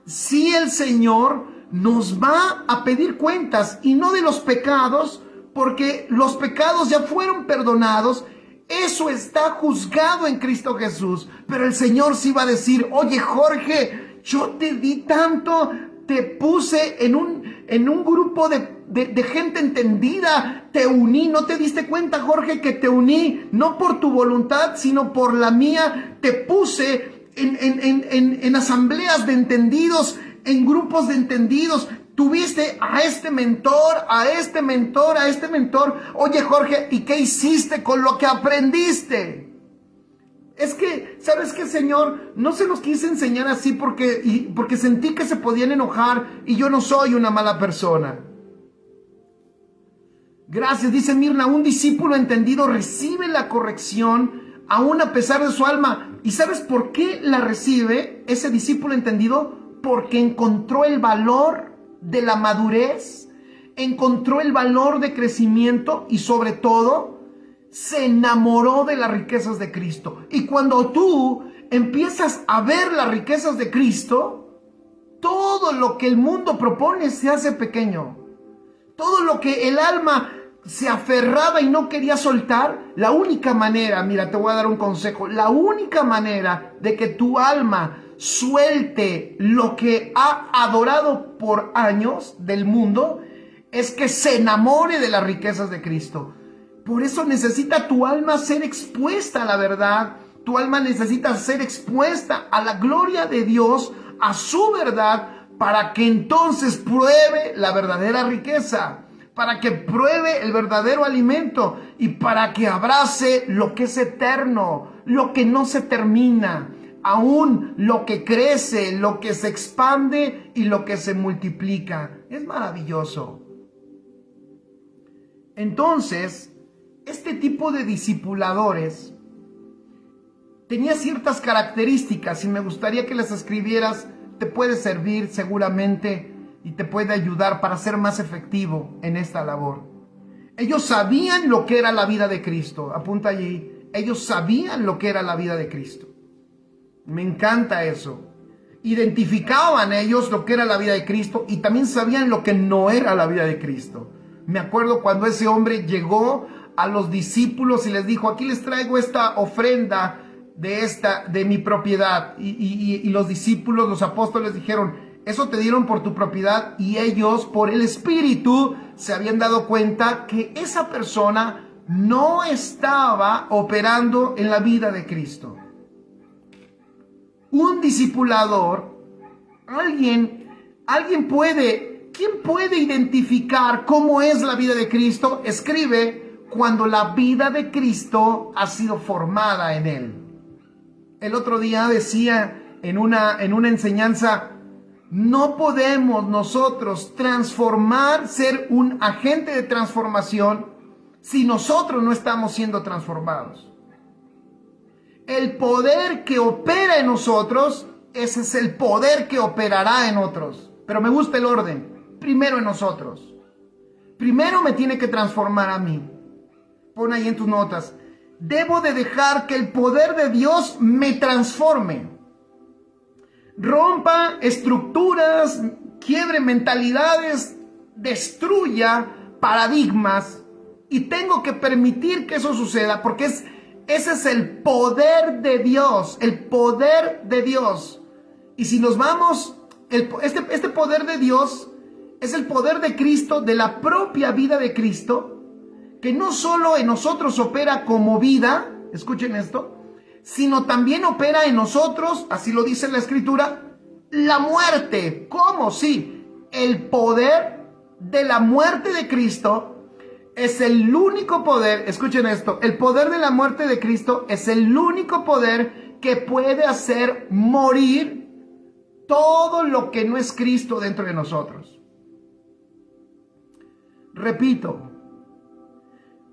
Speaker 1: sí, el Señor nos va a pedir cuentas, y no de los pecados, porque los pecados ya fueron perdonados. Eso está juzgado en Cristo Jesús. Pero el Señor sí va a decir, oye, Jorge, yo te di tanto, te puse en un grupo de gente entendida, te uní. ¿No te diste cuenta, Jorge, que te uní no por tu voluntad, sino por la mía? Te puse en asambleas de entendidos, en grupos de entendidos. Tuviste a este mentor, a este mentor, a este mentor. Oye, Jorge, ¿y qué hiciste con lo que aprendiste? Es que, ¿sabes qué, Señor? No se los quise enseñar así porque sentí que se podían enojar, y yo no soy una mala persona. Gracias, dice Mirna, un discípulo entendido recibe la corrección aún a pesar de su alma. ¿Y sabes por qué la recibe ese discípulo entendido? Porque encontró el valor de la madurez, encontró el valor de crecimiento, y sobre todo se enamoró de las riquezas de Cristo. Y cuando tú empiezas a ver las riquezas de Cristo, todo lo que el mundo propone se hace pequeño. Todo lo que el alma se aferraba y no quería soltar, la única manera, mira, te voy a dar un consejo, la única manera de que tu alma suelte lo que ha adorado por años del mundo es que se enamore de las riquezas de Cristo. Por eso necesita tu alma ser expuesta a la verdad. Tu alma necesita ser expuesta a la gloria de Dios, a su verdad, para que entonces pruebe la verdadera riqueza, para que pruebe el verdadero alimento y para que abrace lo que es eterno, lo que no se termina, aún lo que crece, lo que se expande y lo que se multiplica. Es maravilloso. Entonces, este tipo de discipuladores tenía ciertas características, y me gustaría que las escribieras. Te puede servir seguramente y te puede ayudar para ser más efectivo en esta labor. Ellos sabían lo que era la vida de Cristo. Apunta allí. Ellos sabían lo que era la vida de Cristo. Me encanta eso. Identificaban ellos lo que era la vida de Cristo, y también sabían lo que no era la vida de Cristo. Me acuerdo cuando ese hombre llegó a los discípulos y les dijo, aquí les traigo esta ofrenda de mi propiedad. Y los discípulos, los apóstoles dijeron, eso te dieron por tu propiedad. Y ellos, por el Espíritu, se habían dado cuenta que esa persona no estaba operando en la vida de Cristo. Un discipulador, ¿quién puede identificar cómo es la vida de Cristo? Escribe, cuando la vida de Cristo ha sido formada en él. El otro día decía en una enseñanza, no podemos nosotros ser un agente de transformación si nosotros no estamos siendo transformados. El poder que opera en nosotros, ese es el poder que operará en otros. Pero me gusta el orden. Primero en nosotros. Primero me tiene que transformar a mí. Pon ahí en tus notas. Debo de dejar que el poder de Dios me transforme. Rompa estructuras, quiebre mentalidades, destruya paradigmas. Y tengo que permitir que eso suceda, porque ese es el poder de Dios, el poder de Dios. Y si nos vamos, este poder de Dios Es el poder de Cristo, de la propia vida de Cristo, que no solo en nosotros opera como vida, escuchen esto, sino también opera en nosotros, así lo dice la Escritura, la muerte. ¿Cómo? Sí, el poder de la muerte de Cristo es el único poder, escuchen esto, el poder de la muerte de Cristo es el único poder que puede hacer morir todo lo que no es Cristo dentro de nosotros. Repito,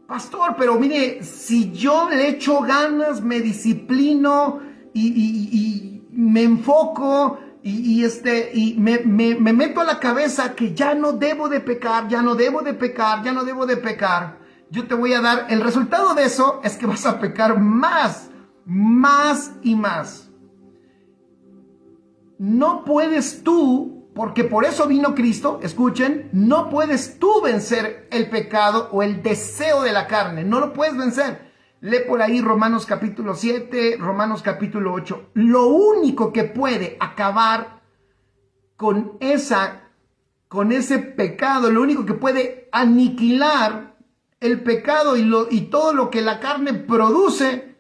Speaker 1: pastor, pero mire, si yo le echo ganas, me disciplino y me enfoco y me meto a la cabeza que ya no debo de pecar, ya no debo de pecar, ya no debo de pecar, yo te voy a dar, el resultado de eso es que vas a pecar más y más. No puedes tú, porque por eso vino Cristo, escuchen, no puedes tú vencer el pecado o el deseo de la carne, no lo puedes vencer. Lee por ahí Romanos capítulo 7, Romanos capítulo 8. Lo único que puede acabar con ese pecado, lo único que puede aniquilar el pecado y todo lo que la carne produce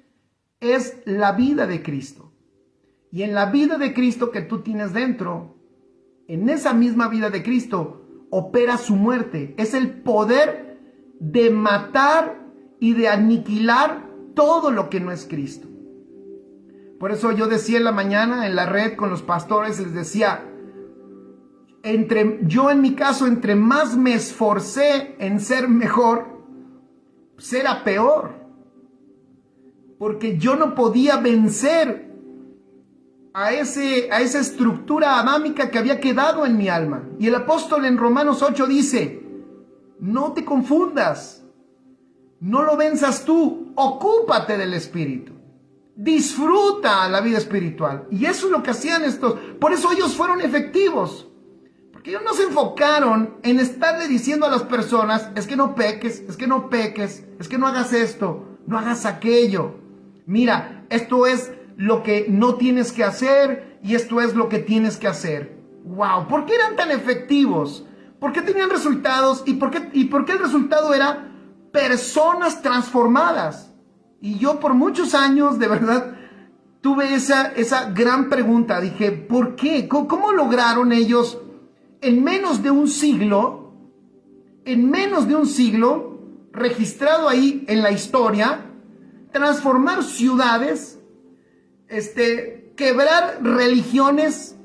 Speaker 1: es la vida de Cristo. Y en la vida de Cristo que tú tienes dentro, en esa misma vida de Cristo, opera su muerte. Es el poder de matar y de aniquilar todo lo que no es Cristo. Por eso yo decía en la mañana en la red con los pastores, les decía, yo en mi caso, entre más me esforcé en ser mejor, pues era peor. Porque yo no podía vencer a esa estructura adámica que había quedado en mi alma. Y el apóstol en Romanos 8 dice, no te confundas, no lo venzas tú, ocúpate del Espíritu, disfruta la vida espiritual. Y eso es lo que hacían estos, por eso ellos fueron efectivos, porque ellos no se enfocaron en estarle diciendo a las personas, es que no peques, es que no peques, es que no hagas esto, no hagas aquello, mira, esto es lo que no tienes que hacer y esto es lo que tienes que hacer. ¡Wow! ¿Por qué eran tan efectivos? ¿Por qué tenían resultados? ¿Y por qué el resultado era personas transformadas? Y yo por muchos años, de verdad, tuve esa gran pregunta. Dije, ¿por qué? ¿Cómo lograron ellos en menos de un siglo, registrado ahí en la historia, transformar ciudades, quebrar religiones,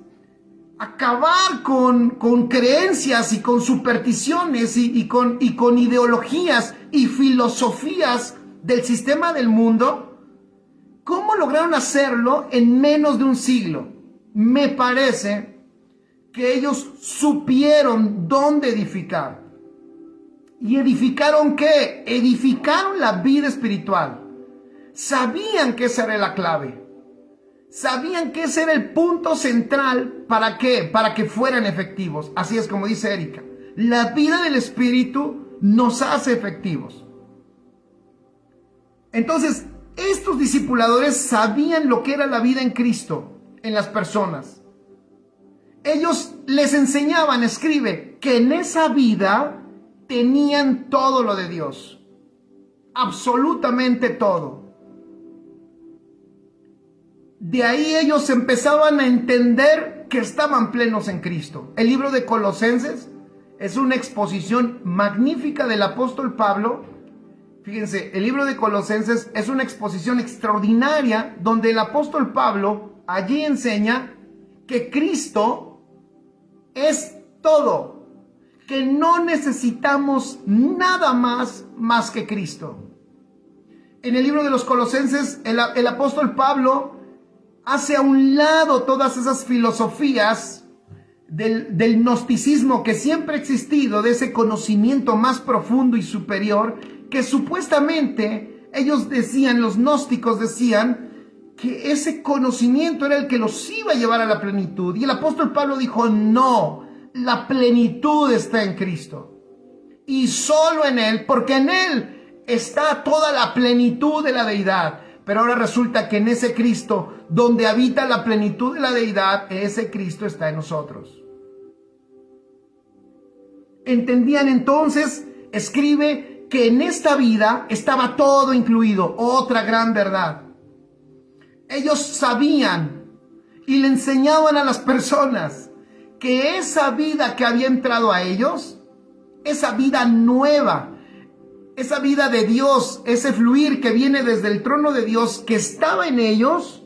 Speaker 1: acabar con creencias y con supersticiones y con ideologías y filosofías del sistema del mundo? ¿Cómo lograron hacerlo en menos de un siglo? Me parece que ellos supieron dónde edificar. ¿Y edificaron qué? Edificaron la vida espiritual. Sabían que esa era la clave. Sabían que ese era el punto central. ¿Para qué? Para que fueran efectivos. Así es como dice Erika. La vida del Espíritu nos hace efectivos. Entonces, estos discipuladores sabían lo que era la vida en Cristo, en las personas. Ellos les enseñaban, escribe, que en esa vida tenían todo lo de Dios. Absolutamente todo. De ahí ellos empezaban a entender que estaban plenos en Cristo. El libro de Colosenses es una exposición magnífica del apóstol Pablo. Fíjense, el libro de Colosenses es una exposición extraordinaria donde el apóstol Pablo allí enseña que Cristo es todo, que no necesitamos nada más que Cristo. En el libro de los Colosenses, el apóstol Pablo hace a un lado todas esas filosofías del gnosticismo que siempre ha existido, de ese conocimiento más profundo y superior, que supuestamente ellos decían, los gnósticos decían, que ese conocimiento era el que los iba a llevar a la plenitud. Y el apóstol Pablo dijo, no, la plenitud está en Cristo. Y solo en Él, porque en Él está toda la plenitud de la deidad. Pero ahora resulta que en ese Cristo, donde habita la plenitud de la deidad, ese Cristo está en nosotros. Entendían entonces, escribe, que en esta vida estaba todo incluido. Otra gran verdad. Ellos sabían y le enseñaban a las personas que esa vida que había entrado a ellos, esa vida nueva, esa vida de Dios, ese fluir que viene desde el trono de Dios que estaba en ellos,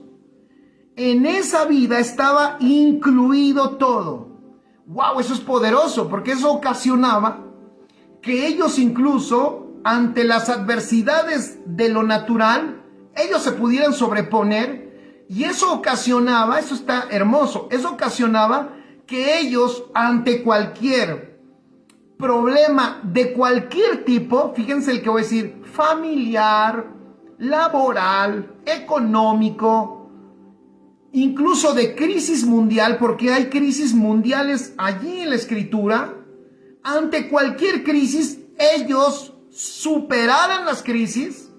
Speaker 1: en esa vida estaba incluido todo. ¡Wow! Eso es poderoso, porque eso ocasionaba que ellos incluso ante las adversidades de lo natural, ellos se pudieran sobreponer, y eso ocasionaba, eso está hermoso, eso ocasionaba que ellos ante cualquier problema de cualquier tipo, fíjense el que voy a decir, familiar, laboral, económico, incluso de crisis mundial, porque hay crisis mundiales allí en la Escritura, ante cualquier crisis, ellos superaran las crisis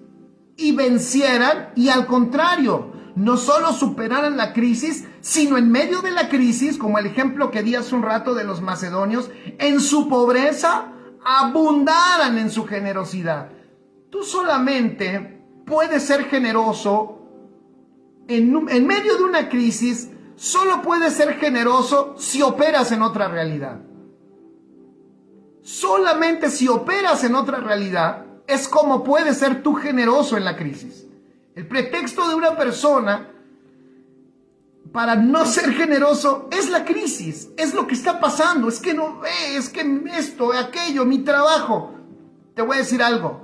Speaker 1: y vencieran, y al contrario, no solo superaran la crisis, sino en medio de la crisis, como el ejemplo que di hace un rato de los macedonios, en su pobreza, abundaran en su generosidad. Tú solamente puedes ser generoso en medio de una crisis, solo puedes ser generoso si operas en otra realidad. Solamente si operas en otra realidad es como puedes ser tú generoso en la crisis. El pretexto de una persona para no ser generoso es la crisis, es lo que está pasando, es que no ve, es que esto, aquello, mi trabajo. Te voy a decir algo,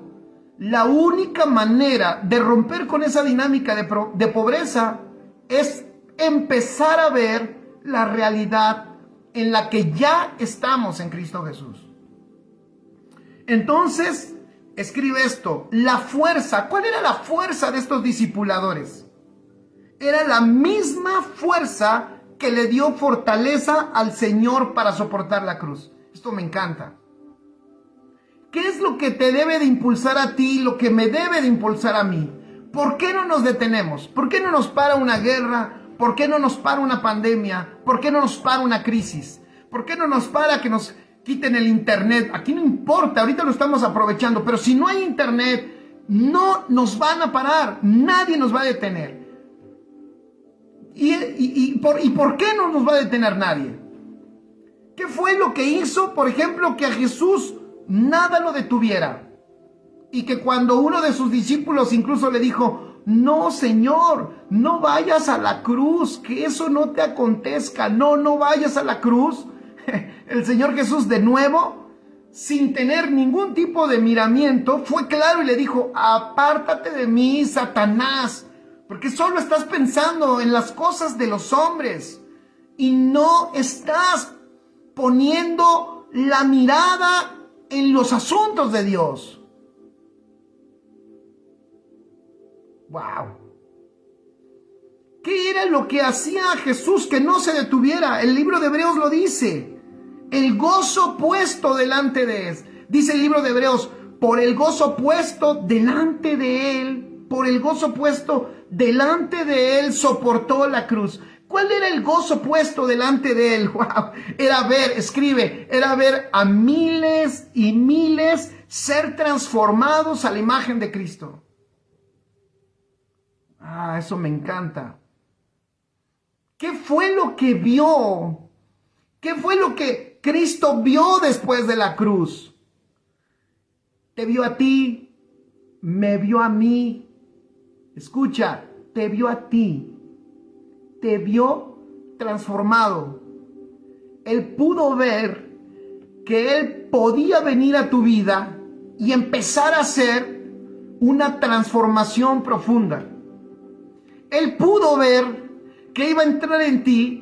Speaker 1: la única manera de romper con esa dinámica de pobreza es empezar a ver la realidad en la que ya estamos en Cristo Jesús. Entonces, escribe esto, la fuerza, ¿cuál era la fuerza de estos discipuladores? Era la misma fuerza que le dio fortaleza al Señor para soportar la cruz. Esto me encanta. ¿Qué es lo que te debe de impulsar a ti, lo que me debe de impulsar a mí? ¿Por qué no nos detenemos? ¿Por qué no nos para una guerra? ¿Por qué no nos para una pandemia? ¿Por qué no nos para una crisis? ¿Por qué no nos para que nos quiten el internet? Aquí no importa, ahorita lo estamos aprovechando, pero si no hay internet, no nos van a parar, nadie nos va a detener. ¿Y por qué no nos va a detener nadie? ¿Qué fue lo que hizo, por ejemplo, que a Jesús nada lo detuviera? Y que cuando uno de sus discípulos incluso le dijo, no, Señor, no vayas a la cruz, que eso no te acontezca, no vayas a la cruz. El Señor Jesús de nuevo, sin tener ningún tipo de miramiento, fue claro y le dijo, apártate de mí, Satanás, porque solo estás pensando en las cosas de los hombres y no estás poniendo la mirada en los asuntos de Dios. ¡Wow! ¿Qué era lo que hacía Jesús que no se detuviera? El libro de Hebreos lo dice. El gozo puesto delante de él. Dice el libro de Hebreos, por el gozo puesto delante de él, por el gozo puesto delante de él, soportó la cruz. ¿Cuál era el gozo puesto delante de él? ¡Wow! Era ver, escribe, era ver a miles y miles ser transformados a la imagen de Cristo. Ah, eso me encanta. ¿Qué fue lo que vio? ¿Qué fue lo que Cristo vio después de la cruz? Te vio a ti, me vio a mí. Escucha, te vio a ti. Te vio transformado. Él pudo ver que Él podía venir a tu vida y empezar a hacer una transformación profunda. Él pudo ver que iba a entrar en ti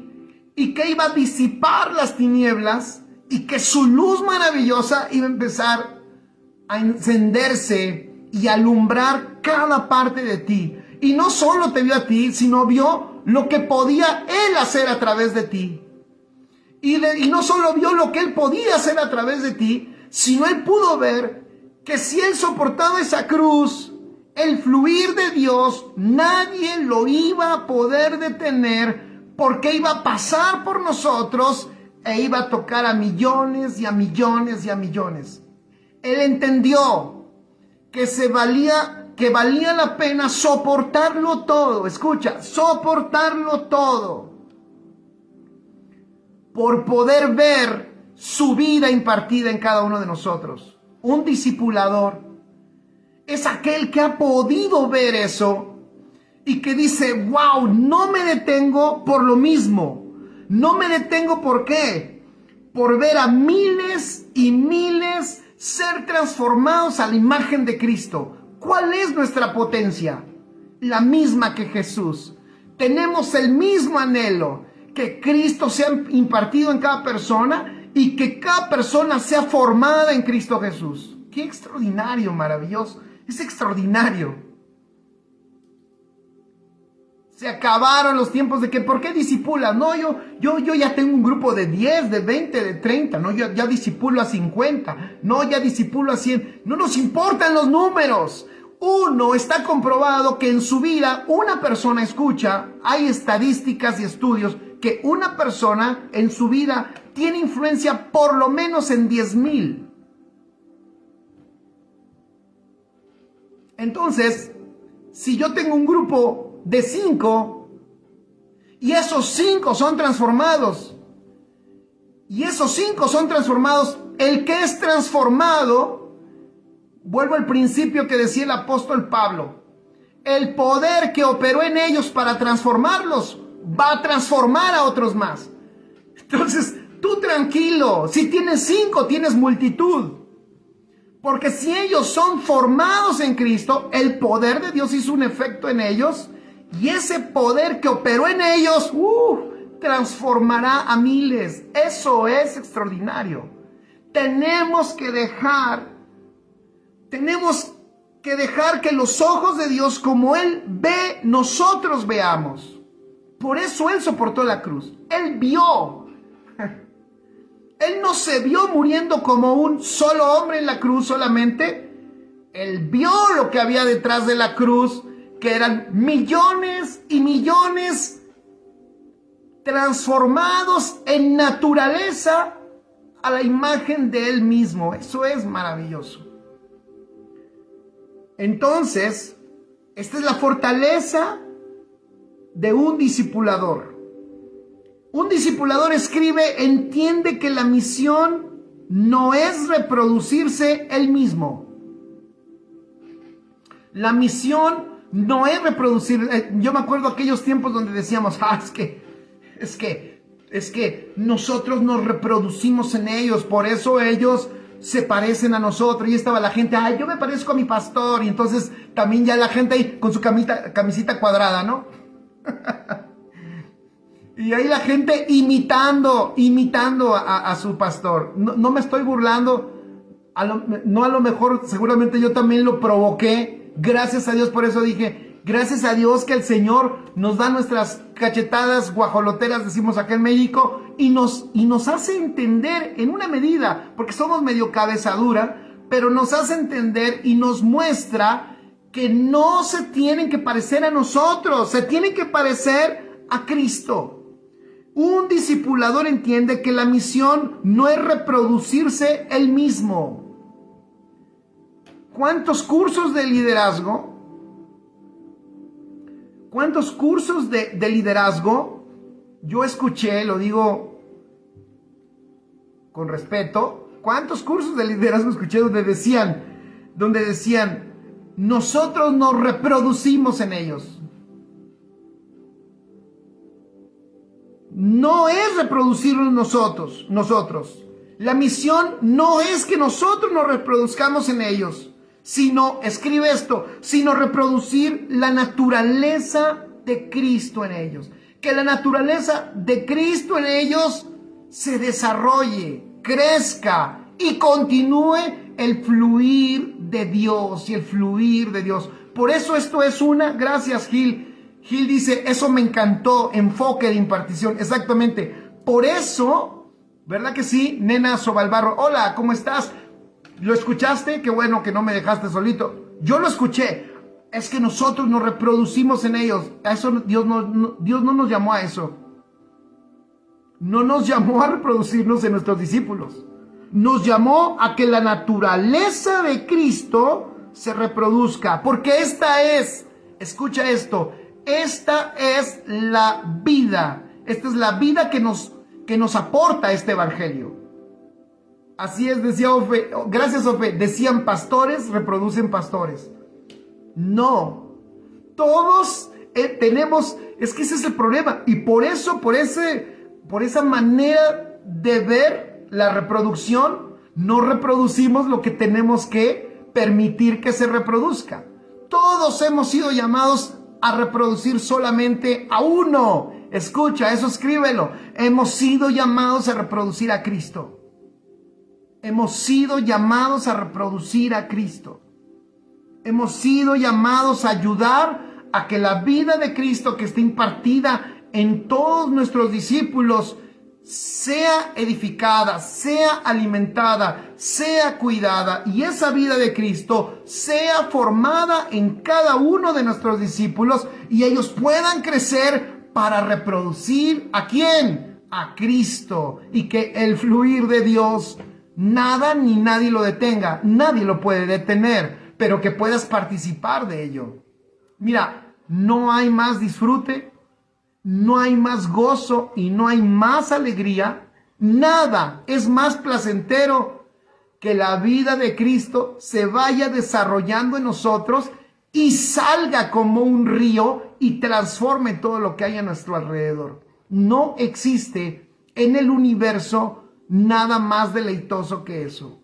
Speaker 1: y que iba a disipar las tinieblas y que su luz maravillosa iba a empezar a encenderse y alumbrar cada parte de ti. Y no solo te vio a ti, sino vio lo que podía Él hacer a través de ti. Y no solo vio lo que Él podía hacer a través de ti, sino Él pudo ver que si Él soportaba esa cruz, el fluir de Dios, nadie lo iba a poder detener, porque iba a pasar por nosotros e iba a tocar a millones y a millones y a millones. Él entendió que valía la pena soportarlo todo. Escucha, soportarlo todo por poder ver su vida impartida en cada uno de nosotros. Un discipulador es aquel que ha podido ver eso y que dice, wow, no me detengo por lo mismo. No me detengo, ¿por qué? Por ver a miles y miles ser transformados a la imagen de Cristo. ¿Cuál es nuestra potencia? La misma que Jesús. Tenemos el mismo anhelo, que Cristo sea impartido en cada persona y que cada persona sea formada en Cristo Jesús. ¡Qué extraordinario, maravilloso! Es extraordinario. Se acabaron los tiempos de que, ¿por qué discipulas? No, yo ya tengo un grupo de 10, de 20, de 30. No, yo ya discipulo a 50. No, ya discipulo a 100. No nos importan los números. Uno, está comprobado que en su vida una persona escucha, hay estadísticas y estudios, que una persona en su vida tiene influencia por lo menos en 10,000. Entonces, si yo tengo un grupo de 5 y esos 5 son transformados, el que es transformado, vuelvo al principio que decía el apóstol Pablo, el poder que operó en ellos para transformarlos va a transformar a otros más. Entonces, tú tranquilo, si tienes 5, tienes multitud. Porque si ellos son formados en Cristo, el poder de Dios hizo un efecto en ellos, y ese poder que operó en ellos, transformará a miles. Eso es extraordinario. Tenemos que dejar que los ojos de Dios, como Él ve, nosotros veamos. Por eso Él soportó la cruz. Él vio. Él no se vio muriendo como un solo hombre en la cruz solamente. Él vio lo que había detrás de la cruz, que eran millones y millones transformados en naturaleza a la imagen de Él mismo. Eso es maravilloso. Entonces, esta es la fortaleza de un discipulador. Un discipulador escribe, entiende que la misión no es reproducirse él mismo. La misión no es reproducir. Yo me acuerdo aquellos tiempos donde decíamos, es que nosotros nos reproducimos en ellos, por eso ellos se parecen a nosotros. Y estaba la gente, yo me parezco a mi pastor. Y entonces también ya la gente ahí con su camisita cuadrada, ¿no? Y ahí la gente imitando a su pastor. No me estoy burlando. A lo mejor, seguramente yo también lo provoqué. Gracias a Dios, por eso dije, gracias a Dios que el Señor nos da nuestras cachetadas guajoloteras, decimos acá en México, y nos hace entender en una medida, porque somos medio cabezadura, pero nos hace entender y nos muestra que no se tienen que parecer a nosotros, se tienen que parecer a Cristo. Un discipulador entiende que la misión no es reproducirse él mismo. ¿Cuántos cursos de liderazgo? ¿Cuántos cursos de liderazgo yo escuché, lo digo con respeto, cuántos cursos de liderazgo escuché donde decían, nosotros nos reproducimos en ellos? No es reproducirnos nosotros. La misión no es que nosotros nos reproduzcamos en ellos, sino, escribe esto, sino reproducir la naturaleza de Cristo en ellos. Que la naturaleza de Cristo en ellos se desarrolle, crezca y continúe el fluir de Dios y el fluir de Dios. Por eso esto es gracias Gil. Gil dice, eso me encantó, enfoque de impartición. Exactamente. Por eso, ¿verdad que sí? Nena Sobalbarro, hola, ¿cómo estás? ¿Lo escuchaste? Qué bueno que no me dejaste solito. Yo lo escuché. Es que nosotros nos reproducimos en ellos. A eso Dios no nos llamó a eso. no nos llamó a reproducirnos en nuestros discípulos. Nos llamó a que la naturaleza de Cristo se reproduzca. Porque esta es, escucha esto, esta es la vida. Esta es la vida que nos aporta este evangelio. Así es, decía Ofe, gracias Ofe, decían pastores, reproducen pastores. No, todos tenemos, es que ese es el problema. Y por eso, por esa manera de ver la reproducción, no reproducimos lo que tenemos que permitir que se reproduzca. Todos hemos sido llamados a reproducir solamente a uno. Escucha, eso escríbelo. Hemos sido llamados a reproducir a Cristo. Hemos sido llamados a reproducir a Cristo. Hemos sido llamados a ayudar a que la vida de Cristo que está impartida en todos nuestros discípulos sea edificada, sea alimentada, sea cuidada, y esa vida de Cristo sea formada en cada uno de nuestros discípulos y ellos puedan crecer para reproducir ¿a quién? A Cristo, y que el fluir de Dios nada ni nadie lo detenga, nadie lo puede detener, pero que puedas participar de ello. Mira, no hay más disfrute, no hay más gozo y no hay más alegría. Nada es más placentero que la vida de Cristo se vaya desarrollando en nosotros y salga como un río y transforme todo lo que hay a nuestro alrededor. No existe en el universo nada más deleitoso que eso.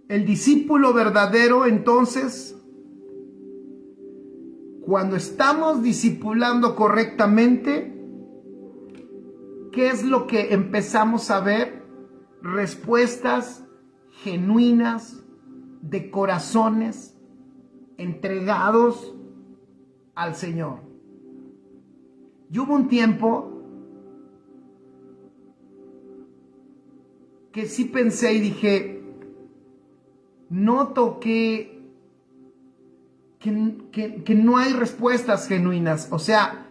Speaker 1: El discípulo verdadero, entonces, cuando estamos discipulando correctamente, ¿qué es lo que empezamos a ver? Respuestas genuinas de corazones entregados al Señor. Y hubo un tiempo que sí pensé y dije, noto que no hay respuestas genuinas. O sea,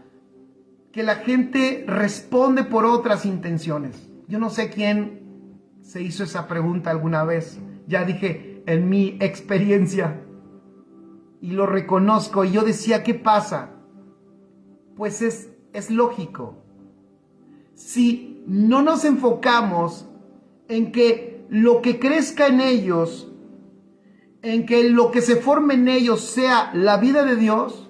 Speaker 1: que la gente responde por otras intenciones. Yo no sé quién se hizo esa pregunta alguna vez. Ya dije, en mi experiencia, y lo reconozco, y yo decía, ¿qué pasa? Pues es lógico. Si no nos enfocamos en que lo que crezca en ellos, en que lo que se forme en ellos sea la vida de Dios,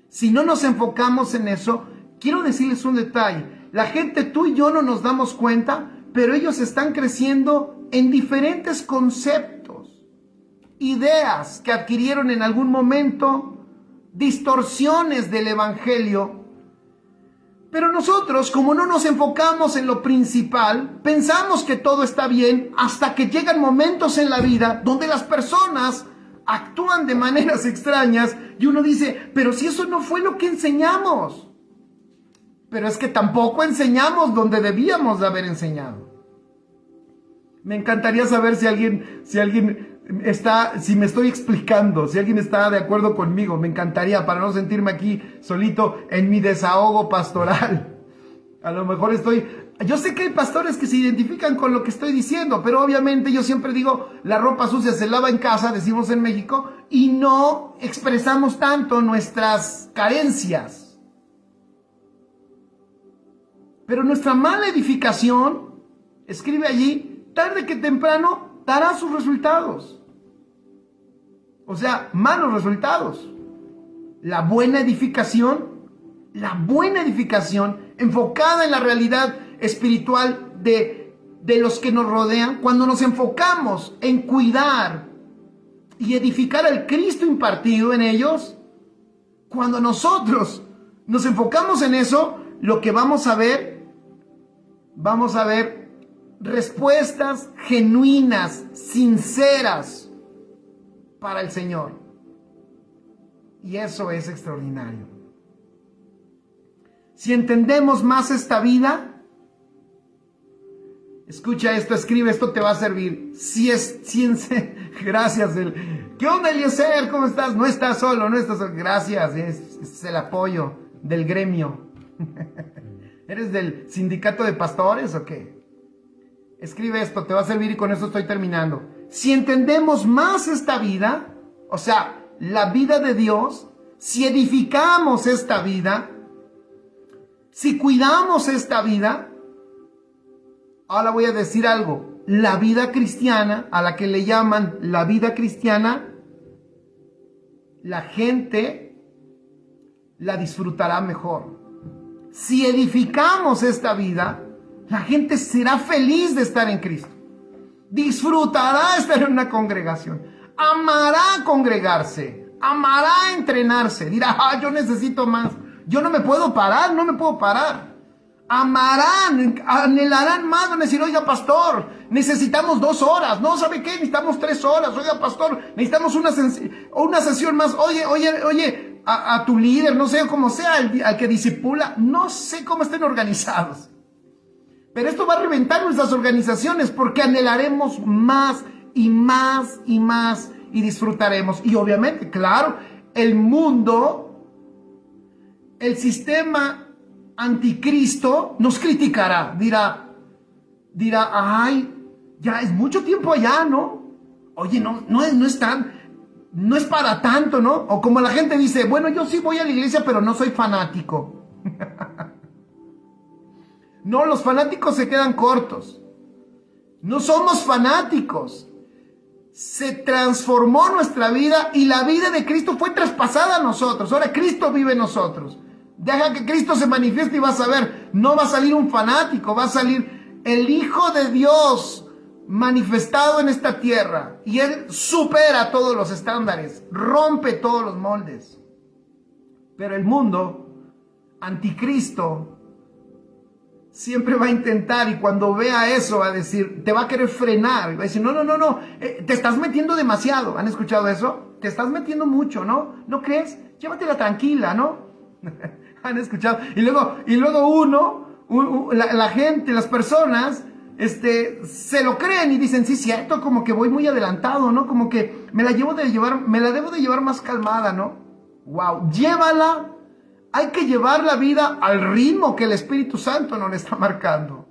Speaker 1: si no nos enfocamos en eso, quiero decirles un detalle. La gente, tú y yo no nos damos cuenta, pero ellos están creciendo en diferentes conceptos, ideas que adquirieron en algún momento, distorsiones del evangelio. Pero nosotros, como no nos enfocamos en lo principal, pensamos que todo está bien hasta que llegan momentos en la vida donde las personas actúan de maneras extrañas y uno dice, pero si eso no fue lo que enseñamos. Pero es que tampoco enseñamos donde debíamos de haber enseñado. Me encantaría saber si alguien está, si me estoy explicando, si alguien está de acuerdo conmigo. Me encantaría, para no sentirme aquí solito en mi desahogo pastoral. A lo mejor yo sé que hay pastores que se identifican con lo que estoy diciendo, pero obviamente yo siempre digo, la ropa sucia se lava en casa, decimos en México, y no expresamos tanto nuestras carencias. Pero nuestra mala edificación, escribe allí, tarde que temprano dará sus resultados. O sea, malos resultados. La buena edificación enfocada en la realidad espiritual de los que nos rodean, cuando nos enfocamos en cuidar y edificar al Cristo impartido en ellos, cuando nosotros nos enfocamos en eso, lo que vamos a ver respuestas genuinas, sinceras para el Señor. Y eso es extraordinario. Si entendemos más esta vida, escucha esto, escribe esto, te va a servir. Gracias. ¿Qué onda, Eliezer? ¿Cómo estás? No estás solo, Gracias, es el apoyo del gremio? ¿Eres del sindicato de pastores o qué? Escribe esto, te va a servir y con esto estoy terminando. Si entendemos más esta vida, o sea, la vida de Dios, si edificamos esta vida, si cuidamos esta vida, ahora voy a decir algo, la vida cristiana, a la que le llaman la vida cristiana, la gente la disfrutará mejor. Si edificamos esta vida, la gente será feliz de estar en Cristo. Disfrutará estar en una congregación. Amará congregarse. Amará entrenarse. Dirá, yo necesito más. Yo no me puedo parar, no me puedo parar. Amarán, anhelarán más. Van a decir, oiga, pastor, necesitamos 2 horas. No, ¿sabe qué? Necesitamos 3 horas. Oiga, pastor, necesitamos una sesión más. Oye, a tu líder, no sé cómo sea, al que discipula, no sé cómo estén organizados. Pero esto va a reventar nuestras organizaciones porque anhelaremos más y más y más y disfrutaremos. Y obviamente, claro, el mundo, el sistema anticristo nos criticará, dirá, ay, ya es mucho tiempo allá, ¿no? Oye, no es para tanto, ¿no? O como la gente dice, bueno, yo sí voy a la iglesia, pero no soy fanático. No, los fanáticos se quedan cortos. No somos fanáticos. Se transformó nuestra vida y la vida de Cristo fue traspasada a nosotros. Ahora Cristo vive en nosotros. Deja que Cristo se manifieste y vas a ver, no va a salir un fanático, va a salir el Hijo de Dios manifestado en esta tierra. Y Él supera todos los estándares, rompe todos los moldes. Pero el mundo, anticristo, siempre va a intentar, y cuando vea eso va a decir, te va a querer frenar, y va a decir, no, te estás metiendo demasiado. ¿Han escuchado eso? Te estás metiendo mucho, ¿no? ¿No crees? Llévatela tranquila, ¿no? ¿Han escuchado? Y luego la gente, las personas, se lo creen y dicen, sí, cierto, como que voy muy adelantado, ¿no? Como que me la debo de llevar más calmada, ¿no? Wow, llévala. Hay que llevar la vida al ritmo que el Espíritu Santo nos le está marcando.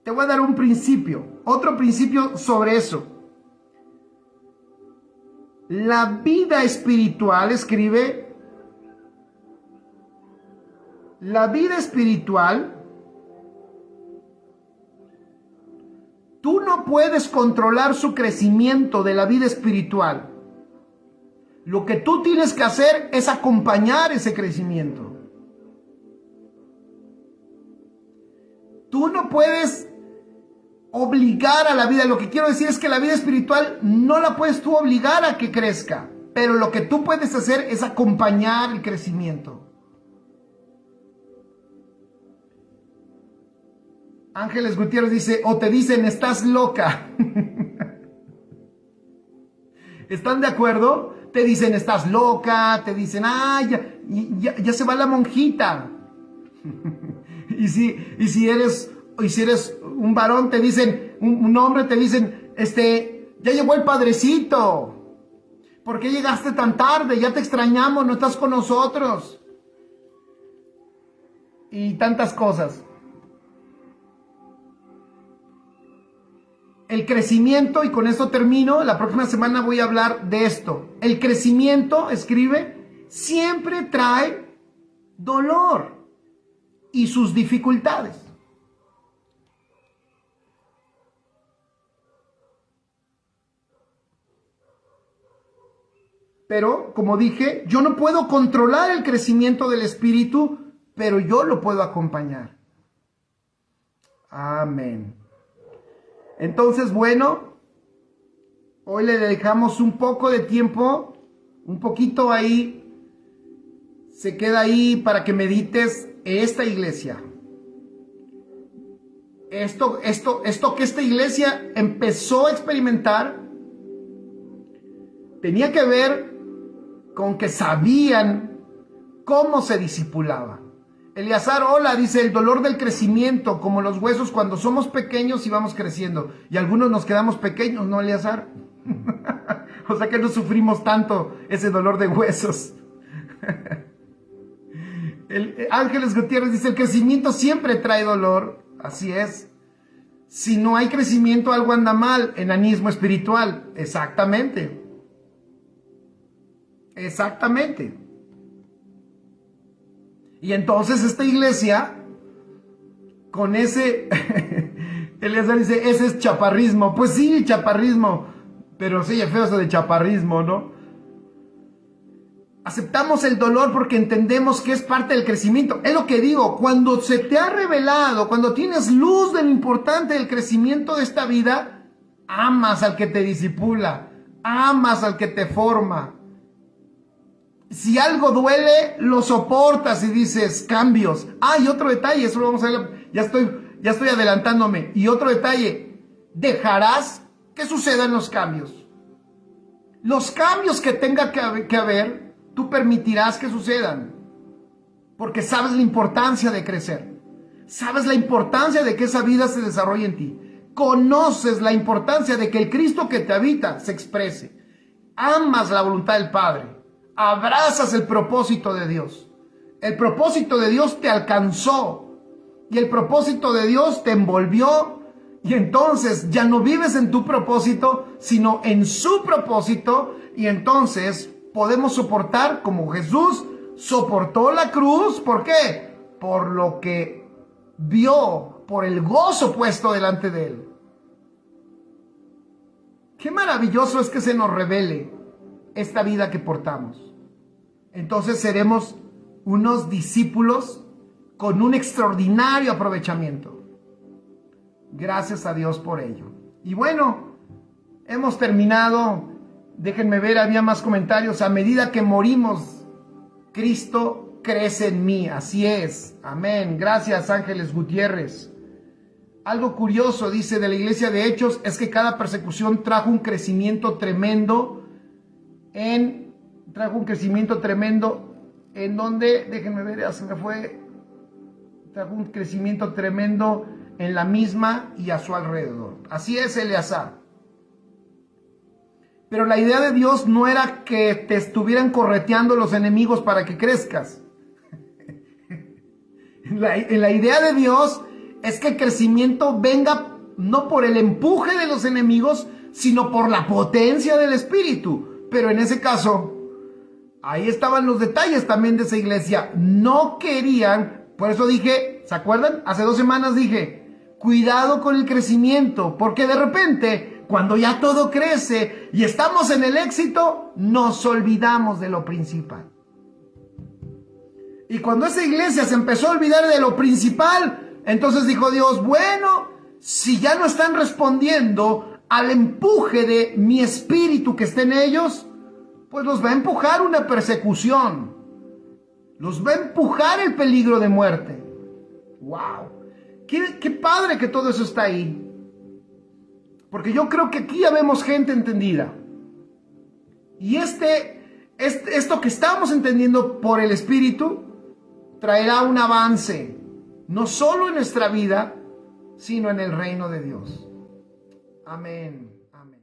Speaker 1: Te voy a dar un principio, otro principio sobre eso. La vida espiritual, escribe, la vida espiritual, tú no puedes controlar su crecimiento de la vida espiritual. Lo que tú tienes que hacer es acompañar ese crecimiento. Tú no puedes obligar a la vida. Lo que quiero decir es que la vida espiritual no la puedes tú obligar a que crezca. Pero lo que tú puedes hacer es acompañar el crecimiento. Ángeles Gutiérrez dice, o te dicen, estás loca. ¿Están de acuerdo? Te dicen, estás loca, te dicen, ya se va la monjita. y si eres un varón, te dicen, un hombre, te dicen, ya llegó el padrecito. ¿Por qué llegaste tan tarde? Ya te extrañamos, no estás con nosotros. Y tantas cosas. El crecimiento, y con esto termino, la próxima semana voy a hablar de esto. El crecimiento, escribe, siempre trae dolor y sus dificultades. Pero, como dije, yo no puedo controlar el crecimiento del espíritu, pero yo lo puedo acompañar. Amén. Entonces, bueno, hoy le dejamos un poco de tiempo, un poquito ahí, se queda ahí para que medites esta iglesia. Esto que esta iglesia empezó a experimentar, tenía que ver con que sabían cómo se discipulaba. Eleazar, hola, dice, el dolor del crecimiento, como los huesos cuando somos pequeños y vamos creciendo. Y algunos nos quedamos pequeños, ¿no, Eleazar? O sea que no sufrimos tanto ese dolor de huesos. Ángeles Gutiérrez dice, el crecimiento siempre trae dolor. Así es. Si no hay crecimiento, algo anda mal. Enanismo espiritual. Exactamente. Exactamente. Y entonces esta iglesia, con ese, Eleazar dice, ese es chaparrismo. Pues sí, chaparrismo, pero sí, es feo eso de chaparrismo, ¿no? Aceptamos el dolor porque entendemos que es parte del crecimiento. Es lo que digo, cuando se te ha revelado, cuando tienes luz de lo importante del crecimiento de esta vida, amas al que te discipula, amas al que te forma. Si algo duele, lo soportas y dices cambios. Y otro detalle, eso lo vamos a ver, ya estoy adelantándome. Y otro detalle, dejarás que sucedan los cambios. Los cambios que tenga que haber, tú permitirás que sucedan. Porque sabes la importancia de crecer. Sabes la importancia de que esa vida se desarrolle en ti. Conoces la importancia de que el Cristo que te habita se exprese. Amas la voluntad del Padre. Abrazas el propósito de Dios. El propósito de Dios te alcanzó. Y el propósito de Dios te envolvió. Y entonces ya no vives en tu propósito, sino en su propósito. Y entonces podemos soportar como Jesús soportó la cruz. ¿Por qué? Por lo que vio, por el gozo puesto delante de él. Qué maravilloso es que se nos revele esta vida que portamos. Entonces seremos unos discípulos con un extraordinario aprovechamiento. Gracias a Dios por ello. Y bueno, hemos terminado. Déjenme ver, había más comentarios. A medida que morimos, Cristo crece en mí. Así es. Amén. Gracias, Ángeles Gutiérrez. Algo curioso, dice, de la iglesia de Hechos, es que cada persecución trajo un crecimiento tremendo en donde, déjenme ver, ya se me fue, trajo un crecimiento tremendo en la misma y a su alrededor. Así es, Eleazar. Pero la idea de Dios no era que te estuvieran correteando los enemigos para que crezcas. La idea de Dios es que el crecimiento venga no por el empuje de los enemigos, sino por la potencia del Espíritu. Pero en ese caso, ahí estaban los detalles también de esa iglesia. No querían, por eso dije, ¿se acuerdan? Hace 2 semanas dije, cuidado con el crecimiento, porque de repente, cuando ya todo crece y estamos en el éxito, nos olvidamos de lo principal. Y cuando esa iglesia se empezó a olvidar de lo principal, entonces dijo Dios, bueno, si ya no están respondiendo al empuje de mi espíritu que está en ellos, pues los va a empujar una persecución. Los va a empujar el peligro de muerte. ¡Wow! Qué padre que todo eso está ahí. Porque yo creo que aquí ya vemos gente entendida. Y esto que estamos entendiendo por el Espíritu traerá un avance, no solo en nuestra vida, sino en el reino de Dios. Amén. Amén.